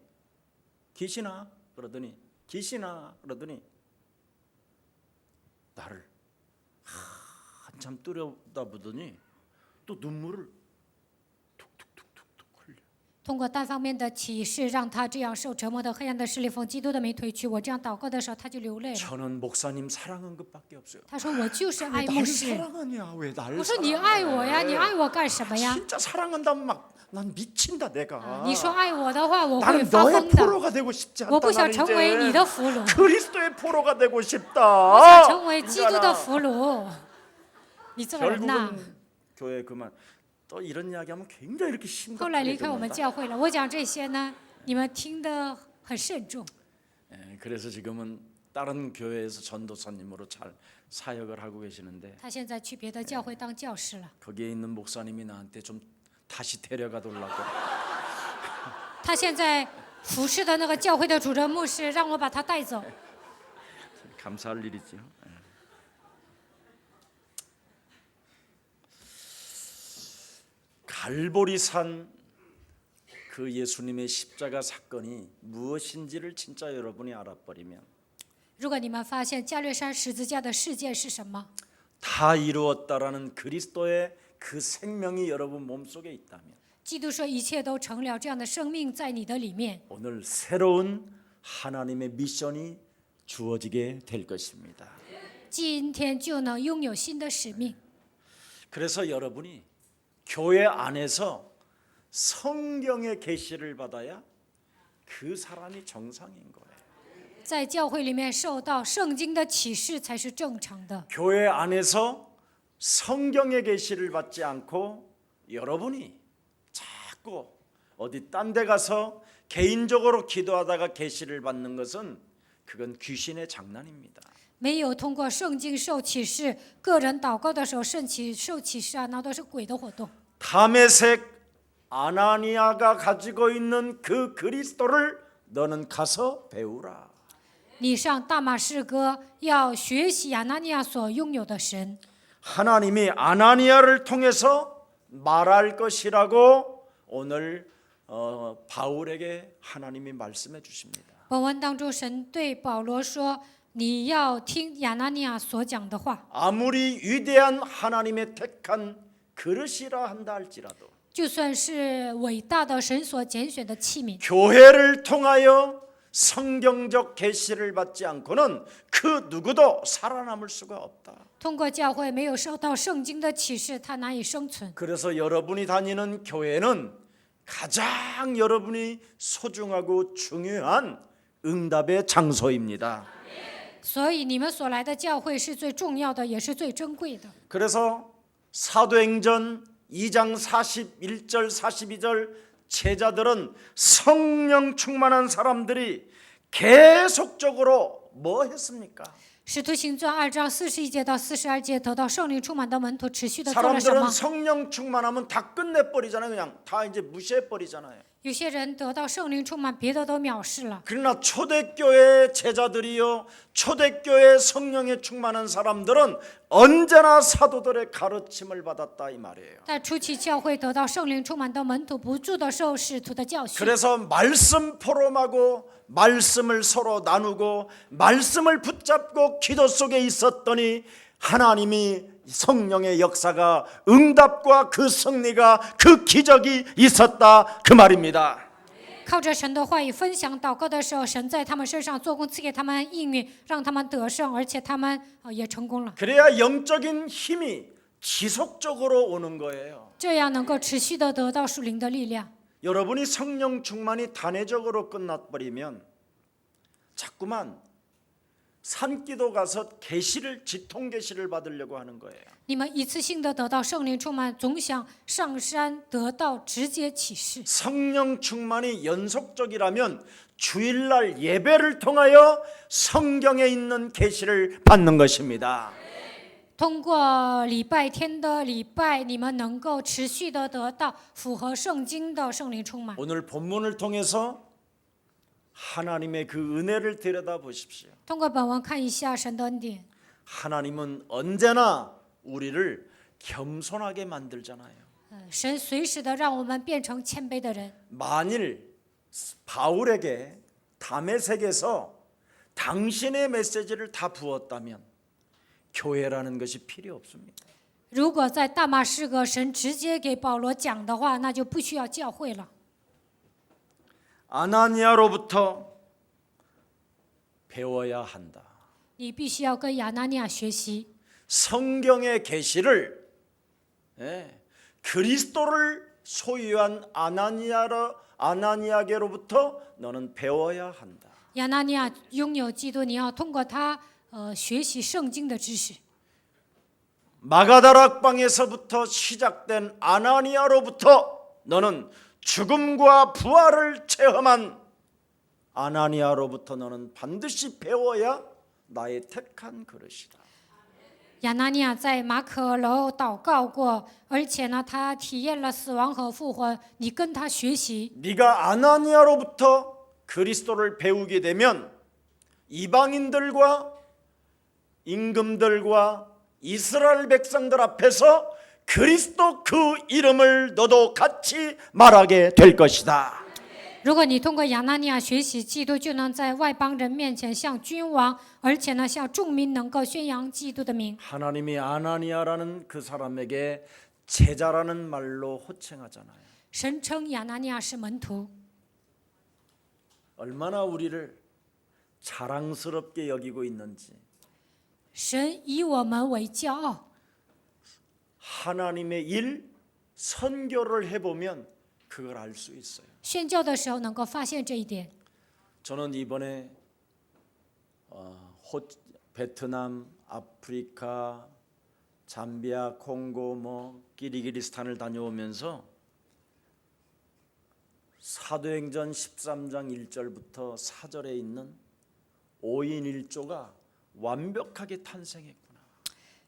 계시나 그러더니 나를 한참 뚫어다보더니 또 눈물을 툭툭툭툭툭 흘려. 通过单方面的启示，让他这样受折磨的黑暗的势力奉基督的名退去。我这样祷告的时候，他就流泪了。 저는 목사님 사랑한 것밖에 없어요. 他说：“我就是爱牧 나를 师。 사랑하냐? 왜 나를 我说：“你爱我呀，你爱我干什么呀？ 진짜 사랑한다면 막 난 미친다 내가. 你说爱我的话，我会 나는 发 너의 疯的。 포로가 되고 싶지 我 않다. 不想 나는 成为你 이제 的俘虏， 그리스도의 포로가 되고 我 싶다. 想成为基督的俘虏。你这个人呐！ 결국은 교회 그만. 또 이런 이야기하면 굉장히 이렇게 后来 심각하게 离开我们 됩니다. 教会了。我讲这些呢，你们听得很慎重。 그래서 지금은 다른 교회에서 전도사님으로 잘 사역을 하고 계시는데 他现在去别的教会当教师了。 거기에 있는 목사님이 나한테 좀 다시 데려가 달라고. 他现在服侍的那个教会的主任牧师让我把他带走。 감사할 일이죠. 갈보리산 그 예수님의 십자가 사건이 무엇인지를 진짜 여러분이 알아버리면 如果你们发现加略山十字架的事件是什么， 다 이루었다라는 그리스도의 그 생명이 여러분 몸속에 있다면 基督说一切都成了，这样的生命在你的里面， 오늘 새로운 하나님의 미션이 주어지게 될 것입니다. 今天就能拥有新的使命。 그래서 여러분이 교회 안에서 성경의 계시를 받아야 그 사람이 정상인 거예요. 在教会里面受到圣经的启示才是正常的。 교회 안에서 성경의 계시를 받지 않고 여러분이 자꾸 어디 딴 데 가서 개인적으로 기도하다가 계시를 받는 것은 그건 귀신의 장난입니다. 没有通过圣经受启示，个人祷告的时候受启示啊，那都是鬼的活动。 다메섹 아나니아가 가지고 있는 그 그리스도를 너는 가서 배우라. 你上大马士革要学习亚拿尼亚所拥有的神。 하나님이 아나니아를 통해서 말할 것이라고 오늘 바울에게 하나님이 말씀해 주십니다. 本文当中，神对保罗说：“你要听亚拿尼亚所讲的话， 아무리 위대한 하나님의 택한 그릇이라 한다 할지라도 就算是伟大的神所拣选的器皿， 교회를 통하여 성경적 계시를 받지 않고는 그 누구도 살아남을 수가 없다. 通过教会没有受到圣经的启示，他难以生存。 그래서 여러분이 다니는 교회는 가장 여러분이 소중하고 중요한 응답의 장소입니다. 所以你们所来的教会是最重要的，也是最珍贵的。 그래서 사도행전 2장 41절 42절 제자들은 성령 충만한 사람들이 계속적으로 뭐 했습니까? 使徒行传2章41节到42节，得到圣灵充满的门徒持续的做了什 사람들은 么？ 성령 충만하면 다 끝내버리잖아요. 그냥 다 이제 무시해버리잖아요. 有些人得到圣灵充满，别的都藐视了。 그러나 초대교회 제자들이요, 초대교회 성령에 충만한 사람들은 언제나 사도들의 가르침을 받았다 이 말이에요. 但初期教会得到圣灵充满的门徒，不住的受使徒的教训。 그래서 말씀 포럼하고 말씀을 서로 나누고 말씀을 붙잡고 기도 속에 있었더니 하나님이 성령의 역사가 응답과 그 승리가 그 기적이 있었다 그 말입니다. 靠着神的话语分享祷告的时候，神在他们身上做工，赐给他们应允，让他们得胜，而且他们也成功了。 그래야 영적인 힘이 지속적으로 오는 거예요. 这样能够持续的得到属灵的力量。 여러분이 성령 충만이 단회적으로 끝나버리면 자꾸만 산기도 가서 계시를 지통 계시를 받으려고 하는 거예요. 你们一次性的得到圣灵充满，总想上山得到直接启示。 성령 충만이 연속적이라면 주일날 예배를 통하여 성경에 있는 계시를 받는 것입니다. 通过礼拜天的礼拜，你们能够持续的得到符合圣经的圣灵充满。 오늘 본문을 통해서 하나님의 그 은혜를 들여다 보십시오. 通过本文看一下神的恩典， 하나님은 언제나 우리를 겸손하게 만들잖아요. 神随时的让我们变成谦卑的人。 만일 바울에게 다메섹에서 당신의 메시지를 다 부었다면 교회라는 것이 필요 없습니다. 如果在大马士革神直接给保罗讲的话，那就不需要教会了。 아나니아로부터 배워야 한다. 你必须要跟亚拿尼亚学习， 성경의 계시를 그리스도를 소유한 아나니아게로부터 너는 배워야 한다. 亚拿尼亚拥有基督，你要通过他学习圣经的知识。 마가다락방에서부터 시작된 아나니아로부터 너는 죽음과 부활을 체험한 아나니아로부터 너는 반드시 배워야 나의 택한 그릇이다. 亚拿尼亚在马可楼祷告过，而且呢，他体验了死亡和复活。你跟他学习， 네가 아나니아로부터 그리스도를 배우게 되면 이방인들과 임금들과 이스라엘 백성들 앞에서 그리스도 그 이름을 너도 같이 말하게 될 것이다. 如果你通过亚拿尼亚学习基督，就能在外邦人面前向君王，而且呢，向众民能够宣扬基督的名。 하나님이 아나니아라는 그 사람에게 제자라는 말로 호칭하잖아요. 神称亚拿尼亚是门徒， 얼마나 우리를 자랑스럽게 여기고 있는지. 神以我们为骄傲。 하나님의 일, 선교를 해보면 그걸 알 수 있어요. 宣教的时候能够发现这一点。 저는 이번에 베트남, 아프리카, 잠비아, 콩고, 키르기스탄을 다녀오면서 사도행전 13장 1절부터 4절에 있는 5인 1조가 완벽하게 탄생했구나.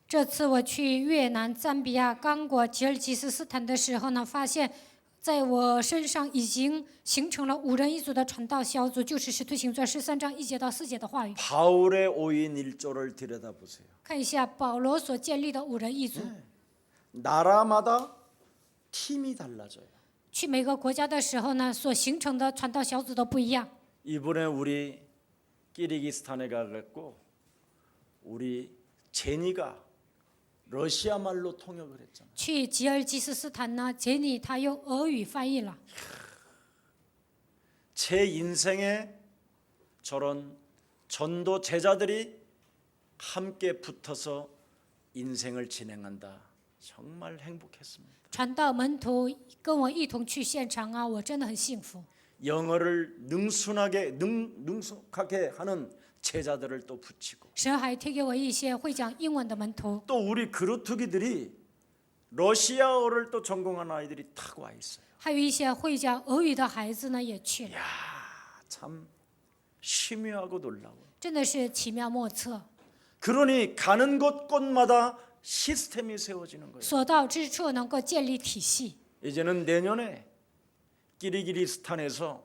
这次我去越南、赞比亚、刚果、吉尔吉斯斯坦的时候呢，发现在我身上已经形成了5人1组的传道小组，就是《使徒行传》13章1节到4节的话语。 바울의 5인 1조를 들여다보세요. 看一下保罗所建立的5人1组， 나라마다 팀이 달라져요. 去每个国家的时候呢，所形成的传道小组都不一样。 이번에 우리 키르기스탄에 가갖고 우리 제니가 러시아 말로 통역을 했잖아. 去吉尔吉斯斯坦呢，杰尼他用俄语翻译了。 제 인생에 저런 전도 제자들이 함께 붙어서 인생을 진행한다. 정말 행복했습니다. 传道门徒跟我一同去现场啊，我真的很幸福。 영어를 능숙하게 하는 제자들을 또 붙이고 神还推给我一些会讲英文的门徒， 또 우리 그루트기들이 러시아어를 또 전공한 아이들이 탁 와 있어요. 还有一些会讲俄语的孩子呢也去了， 참 심오하고 놀라워. 真的是奇妙莫测。 그러니 가는 곳곳마다 시스템이 세워지는 거예요. 所到之处能够建立体系。 이제는 내년에 키르기스탄에서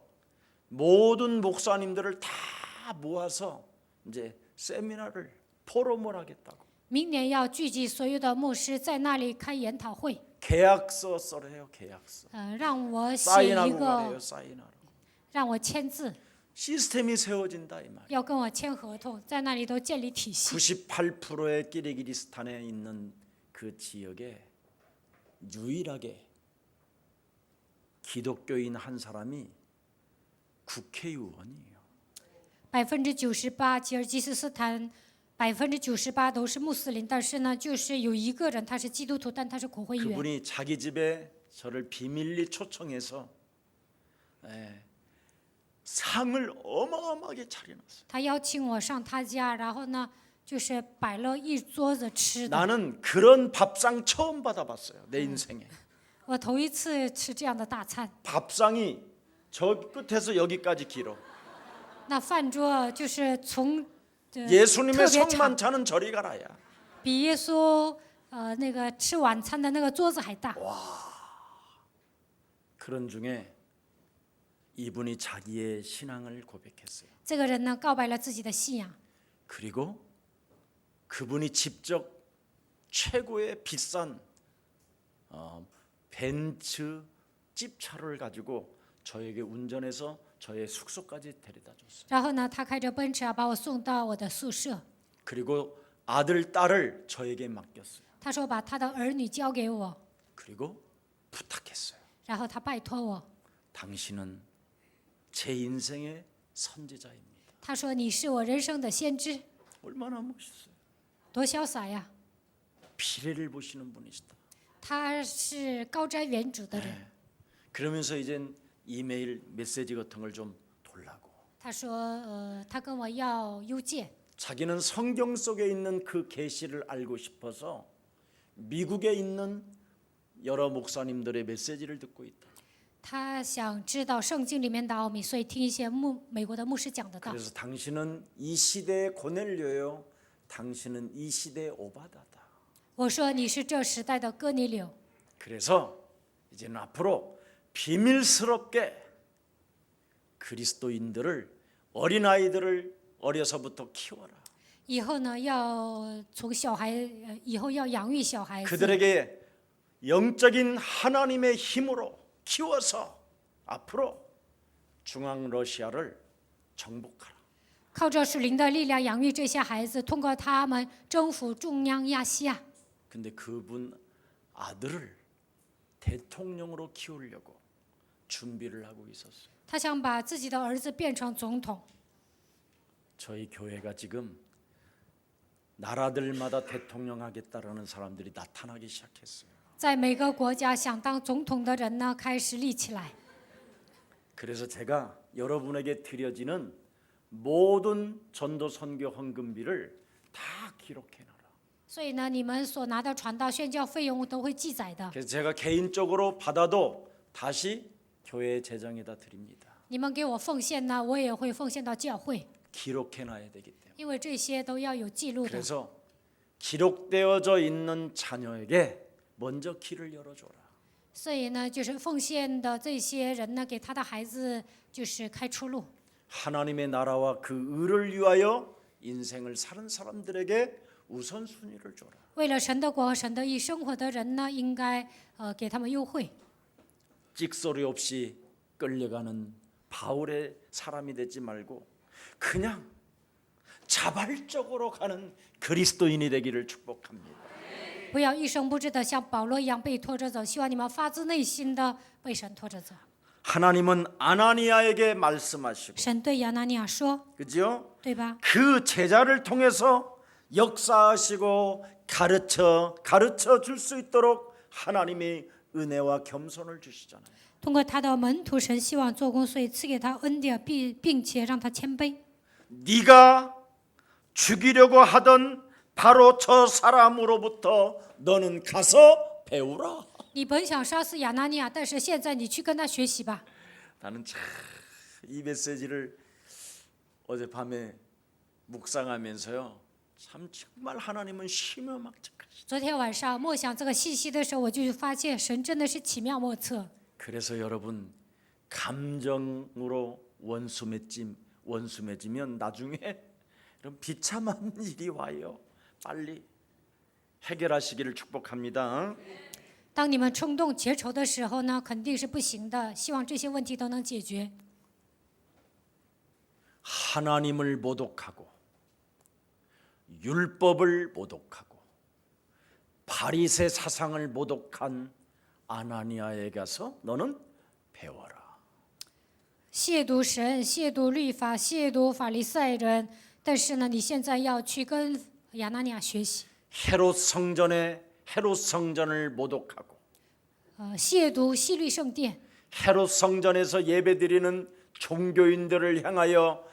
모든 목사님들을 다 모아서 이제 세미나를 포럼을 하겠다고. 明年要聚集所有的牧师在那里开研讨会， 계약서 써래요. 계약서. 让我写一 사인하고 个， 가래요. 사인하러. 让我签字， 시스템이 세워진다 이 말. 要跟我签合同，在那里都建立体系。 98%의 키르기스탄에 있는 그 지역에 유일하게 기독교인 한 사람이 국회의원이에요. 98%吉尔吉斯斯坦98%都是穆斯林，但是呢，就是有一个人他是基督徒，但他是国会议员。 그분이 자기 집에 저를 비밀리 초청해서 상을 어마어마하게 차려놨어요. 他邀请我上他家，然后呢，就是摆了一桌子吃的。 나는 그런 밥상 처음 받아봤어요. 내 인생에. 我头一次吃这样的大餐。 밥상이 저 끝에서 여기까지 길어. 那饭桌就是从 예수님의 特别长， 성만찬은 저리 가라야. 比耶稣那个吃晚餐的那个桌子还大。 그런 중에 이분이 자기의 신앙을 고백했어요. 这个人呢，告白了自己的信仰。 그리고 그분이 직접 최고의 비싼 벤츠 집차를 가지고 저에게 운전해서 저의 숙소까지 데려다 줬어요. 然后呢，他开着奔驰把我送到我的宿舍。 그리고 아들, 딸을 저에게 맡겼어요. 他说把他的儿女交给我， 그리고 부탁했어요. 然后他拜托我。 당신은 제 인생의 선지자입니다. 他说你是我人生的先知， 얼마나 멋있어요. 多潇洒呀！ 비례를 보시는 분이시다. 他是高瞻远瞩的人。 그러면서 이젠 이메일 메시지 같은 걸 좀 돌라고. 他说他跟我要邮件。 자기는 성경 속에 있는 그 계시를 알고 싶어서 미국에 있는 여러 목사님들의 메시지를 듣고 있다. 他想知道圣经里面的奥秘，所以听一些美国的牧师讲的道。 그래서 당신은 이 시대의 고넬료요, 당신은 이 시대의 오바다다. 我说你是这时代的哥尼流。 그래서 이제는 앞으로 비밀스럽게 그리스도인들을 어린아이들을 어려서부터 키워라. 以后呢，要从小孩，以后要养育小孩子， 그들에게 영적인 하나님의 힘으로 키워서 앞으로 중앙 러시아를 정복하라. 靠着属灵的力量养育这些孩子，通过他们征服中央亚细亚。 근데 그분 아들을 대통령으로 키우려고 준비를 하고 있었어요. 他想把自己的儿子变成总统。 저희 교회가 지금 나라들마다 대통령 하겠다라는 사람들이 나타나기 시작했어요. 在每个国家想当总统的人呢，开始立起来。 그래서 제가 여러분에게 드려지는 모든 전도 선교 헌금비를 다 기록해놔라. 所以呢，你们所拿的传道宣教费用都会记载的。 그래서 제가 개인적으로 받아도 다시 교회 재정에다 드립니다. 你们给我奉献呢，我也会奉献到教会， 기록해놔야 되기 때문에. 因为这些都要有记录的。 그래서 기록되어져 있는 자녀에게 먼저 길을 열어줘라. 所以呢，就是奉献的这些人呢，给他的孩子就是开出路。 하나님의 나라와 그 의를 위하여 인생을 사는 사람들에게 우선순위를 줘라. 为了神的国和神的义生活的人呢，应该给他们优惠。 찍소리 없이 끌려가는 바울의 사람이 되지 말고 그냥 자발적으로 가는 그리스도인이 되기를 축복합니다. 不要一声不吱的像保罗一样被拖着走，希望你们发自内心的被神拖着走。 하나님은 아나니아에게 말씀하시고 神对亚拿尼亚说， 그죠? 对吧？ 그 제자를 통해서 역사하시고 가르쳐 줄 수 있도록 하나님이 은혜와 겸손을 주시잖아요. 通过他的门徒，神希望做工，所以赐给他恩典，并且让他谦卑。 네가 죽이려고 하던 바로 저 사람으로부터 너는 가서 배우라. 你本想杀死亚拿尼亚，但是现在你去跟他学习吧。 나는 참 이 메시지를 어젯밤에 묵상하면서요. 참 정말 하나님은 심요막측하시다. 昨天晚上默想这个信息的时候，我就发现神真的是奇妙莫测。 그래서 여러분 감정으로 원수 맺으면 나중에 이런 비참한 일이 와요. 빨리 해결하시기를 축복합니다. 当你们冲动结仇的时候呢，肯定是不行的。希望这些问题都能解决。 하나님을 모독하고 율법을 모독하고 바리새 사상을 모독한 아나니아에 가서 너는 배워라. 亵渎神、亵渎律法、亵渎法利赛人，但是呢，你现在要去跟亚拿尼亚学习， 헤롯 성전을 모독하고 亵渎希律圣殿， 헤롯 성전에서 예배드리는 종교인들을 향하여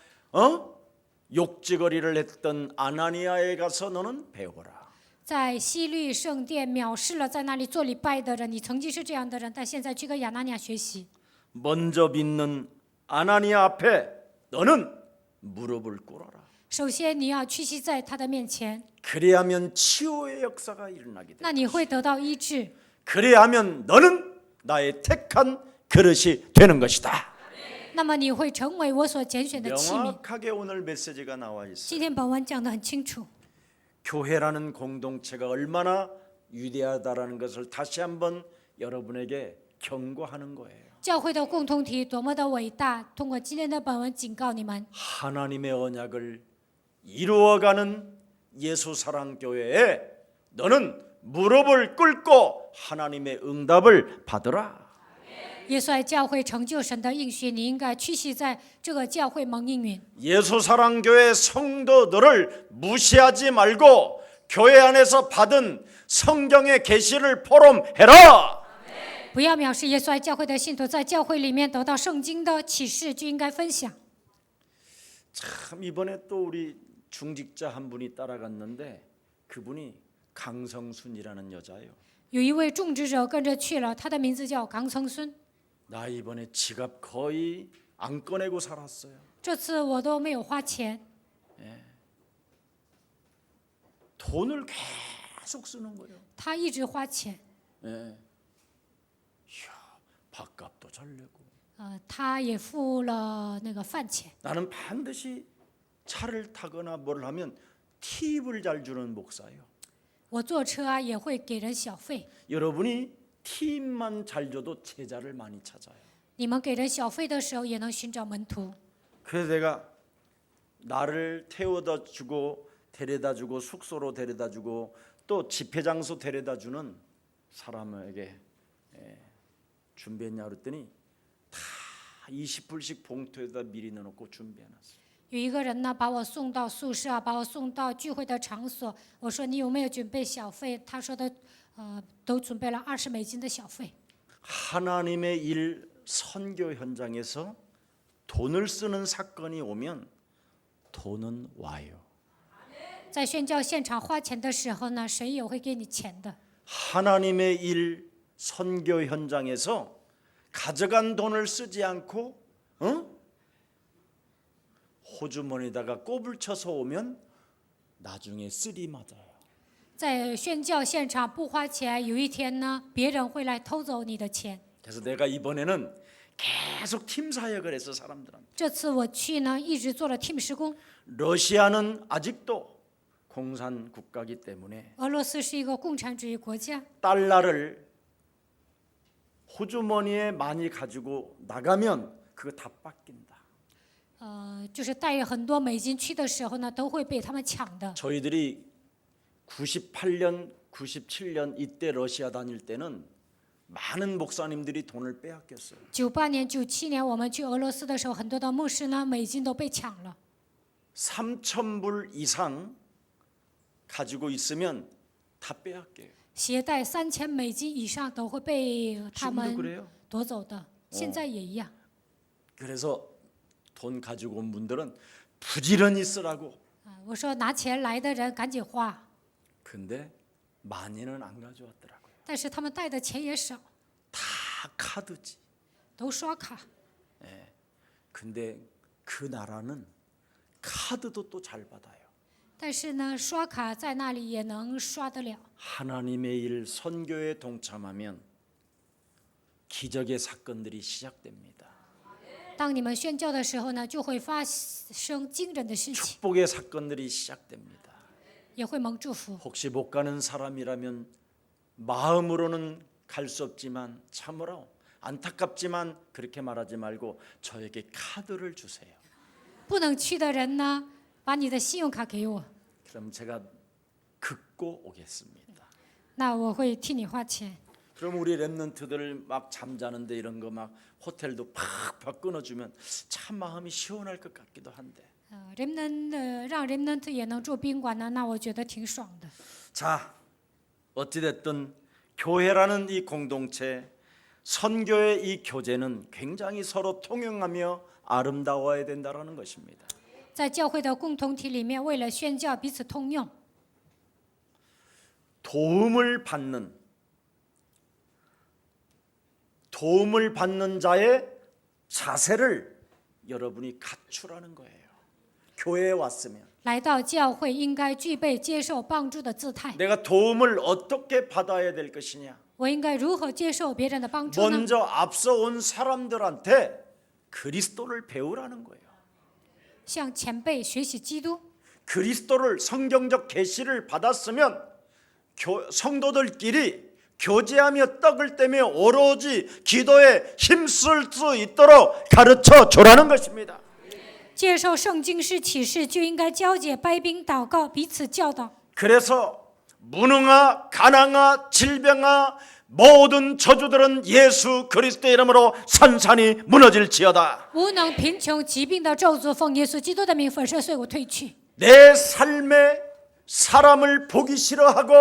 욕지거리를 했던 아나니아에 가서 너는 배워라. 在希律圣殿藐视了在那里做礼拜的人。你曾经是这样的人，但现在去跟亚拿尼亚学习。 먼저 믿는 아나니아 앞에 너는 무릎을 꿇어라. 首先，你要屈膝在他的面前， 그래야면 치유의 역사가 일어나게 돼. 那你会得到医治。 그래야면 너는 나의 택한 그릇이 되는 것이다. 那么你会成为我所拣选的器皿。 명확하게 오늘 메시지가 나와 있어요. 今天本文讲得很清楚， 교회라는 공동체가 얼마나 위대하다라는 것을 다시 한번 여러분에게 경고하는 거예요. 教会的共同体多么的伟大。通过今天的本文警告你们， 하나님의 언약을 이루어가는 예수사랑교회에 너는 무릎을 꿇고 하나님의 응답을 받으라. 耶稣爱教会成就神的应许，你应该屈膝在这个教会蒙应允。 예수사랑교회 성도들을 무시하지 말고 교회 안에서 받은 성경의 계시를 포럼해라. 不要藐视耶稣爱教会的信徒，在教会里面得到圣经的启示就应该分享。 참 이번에 또 우리 중직자 한 분이 따라갔는데 그분이 강성순이라는 여자예요. 有一位种植者跟着去了，他的名字叫강성순。 나 이번에 지갑 거의 안 꺼내고 살았어요. 这次我都没有花钱， 돈을 계속 쓰는 거예요. 他一直花钱。 예. 이야, 밥값도 잘 내고. 他也付了那个饭钱。 나는 반드시 차를 타거나 뭘 하면 팁을 잘 주는 목사예요. 我坐车啊也会给人小费。 여러분이 팁만 잘 줘도 제자를 많이 찾아요. 你们给人小费的时候，也能寻找门徒。 그래서 내가 나를 태워다 주고 데려다 주고 숙소로 데려다 주고 또 집회 장소 데려다 주는 사람에게 준비했냐 그랬더니 다 20불씩 봉투에다 미리 넣어놓고 준비해놨어요. 有一个人呢，把我送到宿舍啊，把我送到聚会的场所。我说你有没有准备小费？他说的，都准备了$20的小费。 하나님의 일 선교 현장에서 돈을 쓰는 사건이 오면 돈은 와요. 在宣教现场花钱的时候呢，神也会给你钱的。 하나님의 일 선교 현장에서 가져간 돈을 쓰지 않고 호주머니에다가 꼽을 쳐서 오면 나중에 쓰리 맞아요. 在宣教现场不花钱，有一天呢，别人会来偷走你的钱。 그래서 내가 이번에는 계속 팀 사역을 해서 사람들한테 这次我去呢，一直做了 team 施工。 러시아는 아직도 공산 국가이기 때문에 俄罗斯是一个共产主义国家， 달러를 호주머니에 많이 가지고 나가면 그거 다 뺏긴다. 就是带很多美金去的时候呢，都会被他们抢的。 저희들이 98년, 97년 이때 러시아 다닐 때는 많은 목사님들이 돈을 빼앗겼어요. 98年、97年我们去俄罗斯的时候，很多的牧师呢，美金都被抢了。 3,000불 이상 가지고 있으면 다 빼앗겨요. 携带$3000以上都会被他 지금도 们 그래요. 夺走的，现在也一样。 그래서 돈 가지고 온 분들은 부지런히 쓰라고. 我说拿钱来的人赶紧花， 근데 많이는 안 가져왔더라고요. 但是他们带的钱也少， 다 카드지. 都刷卡。 근데 그 나라는 카드도 또 잘 받아요. 但是呢，刷卡在那里也能刷得了。 하나님의 일 선교에 동참하면 기적의 사건들이 시작됩니다. 当你们宣教的时候呢，就会发生惊人的事情， 축복의 사건들이 시작됩니다. 也会蒙祝福。 혹시 못 가는 사람이라면 마음으로는 갈 수 없지만 참으로 안타깝지만 그렇게 말하지 말고 저에게 카드를 주세요. 不能去的人呢，把你的信用卡给我， 그럼 제가 긋고 오겠습니다. 那我会替你花钱。 그럼 우리 랩런트들 막 잠자는데 이런 거 막 호텔도 팍팍 끊어주면 참 마음이 시원할 것 같기도 한데 remnant 也能做宾馆呢，那我觉得挺爽的。 자, 어찌됐든 교회라는 이 공동체, 선교의 이 교제는 굉장히 서로 통용하며 아름다워야 된다는 것입니다. 在教会的共同体里面，为了宣教彼此通用， 도움을 받는 자의 자세를 여러분이 갖추라는 거예요. 교회에 왔으면 来到教会应该具备接受帮助的姿态。 내가 도움을 어떻게 받아야 될 것이냐. 我应该如何接受别人的帮助呢？ 먼저 앞서 온 사람들한테 그리스도를 배우라는 거예요. 向前辈学习基督。 그리스도를 성경적 계시를 받았으면 성도들끼리 교제하며 떡을 떼며 오로지 기도에 힘쓸 수 있도록 가르쳐 주라는 것입니다. 接受圣经是启示，就应该交解、掰饼、祷告，彼此教导。 그래서 무능아, 가난아, 질병아 모든 저주들은 예수 그리스도의 이름으로 산산이 무너질지어다. 无能、贫穷、疾病的咒诅，奉耶稣基督的名粉身碎骨退去。 내 삶에 사람을 보기 싫어하고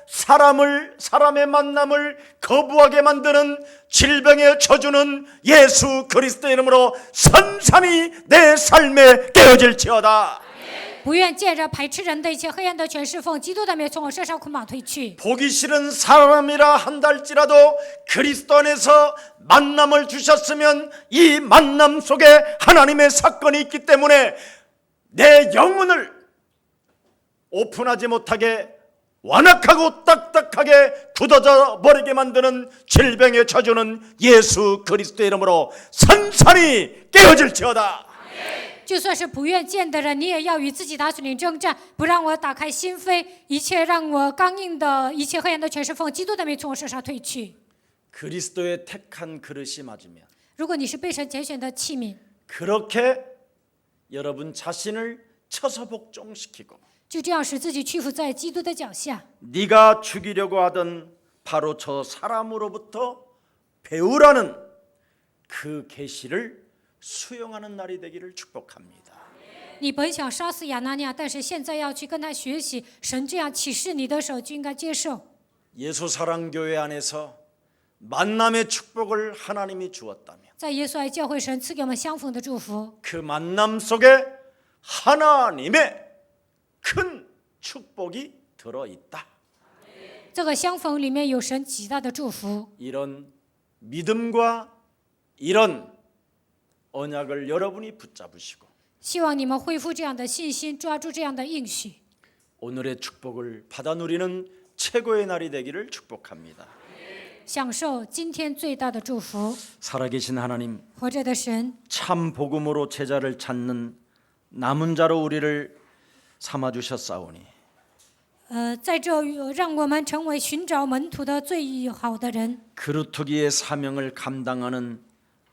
사람의 만남을 거부하게 만드는 질병의 저주는 예수 그리스도의 이름으로 산산이 내 삶에 깨어질지어다. 不愿见人、排斥人的一切黑暗的权势，奉基督的名从我身上捆绑退去。 보기 싫은 사람이라 한달지라도 그리스도 안에서 만남을 주셨으면 이 만남 속에 하나님의 사건이 있기 때문에 내 영혼을 오픈하지 못하게 완악하고 딱딱하게 굳어져 버리게 만드는 질병의 저주는 예수 그리스도의 이름으로 산산이 깨어질지어다. 就算是不愿见的人，你也要与自己打属灵征战，不让我打开心扉，一切让我刚硬的一切黑暗的权势，奉基督的名从我身上退去。 그리스도의 택한 그릇이 맞으면 如果你是被神拣选的器皿， 그렇게 여러분 자신을 쳐서 복종시키고 就这样使自己屈服在基督的脚下。 네가 죽이려고 하던 바로 저 사람으로부터 배우라는 그 계시를 수용하는 날이 되기를 축복합니다. 你本想杀死亚拿尼亚，但是现在要去跟他学习，神这样启示你的手就应该接受。 예수사랑교회 안에서 만남의 축복을 하나님이 주었다면 在耶稣爱教会，神赐给我们相逢的祝福， 그 만남 속에 하나님의 큰 축복이 들어있다. 这个相逢里面有神极大的祝福。 이런 믿음과 이런 언약을 여러분이 붙잡으시고 希望你们恢复这样的信心，抓住这样的应许， 오늘의 축복을 받아 누리는 최고의 날이 되기를 축복합니다. 享受今天最大的祝福。 살아계신 하나님, 活着的神， 참 복음으로 제자를 찾는 남은 자로 우리를 삼아 주셨사오니 在这让我们成为寻找门徒的最好的人， 그루터기의 사명을 감당하는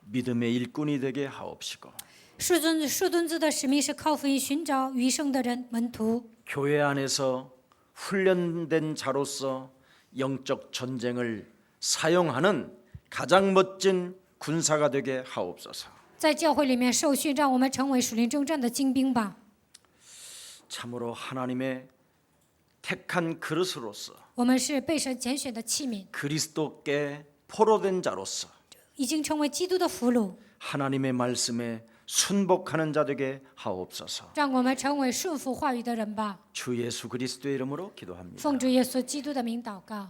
믿음의 일꾼이 되게 하옵시고 树墩子的使命是靠福音寻找余生的人，门徒。 교회 안에서 훈련된 자로서 영적 전쟁을 사용하는 가장 멋진 군사가 되게 하옵소서. 在教会里面受训，让我们成为属灵征战的精兵吧。 참으로 하나님의 택한 그릇으로서 我们是被神拣选的器皿， 그리스도께 포로된 자로서 已经成为基督的俘虏， 하나님의 말씀에 순복하는 자 되게 하옵소서. 让我们成为顺服话语的人吧。 주 예수 그리스도의 이름으로 기도합니다. 奉主耶稣基督的名祷告。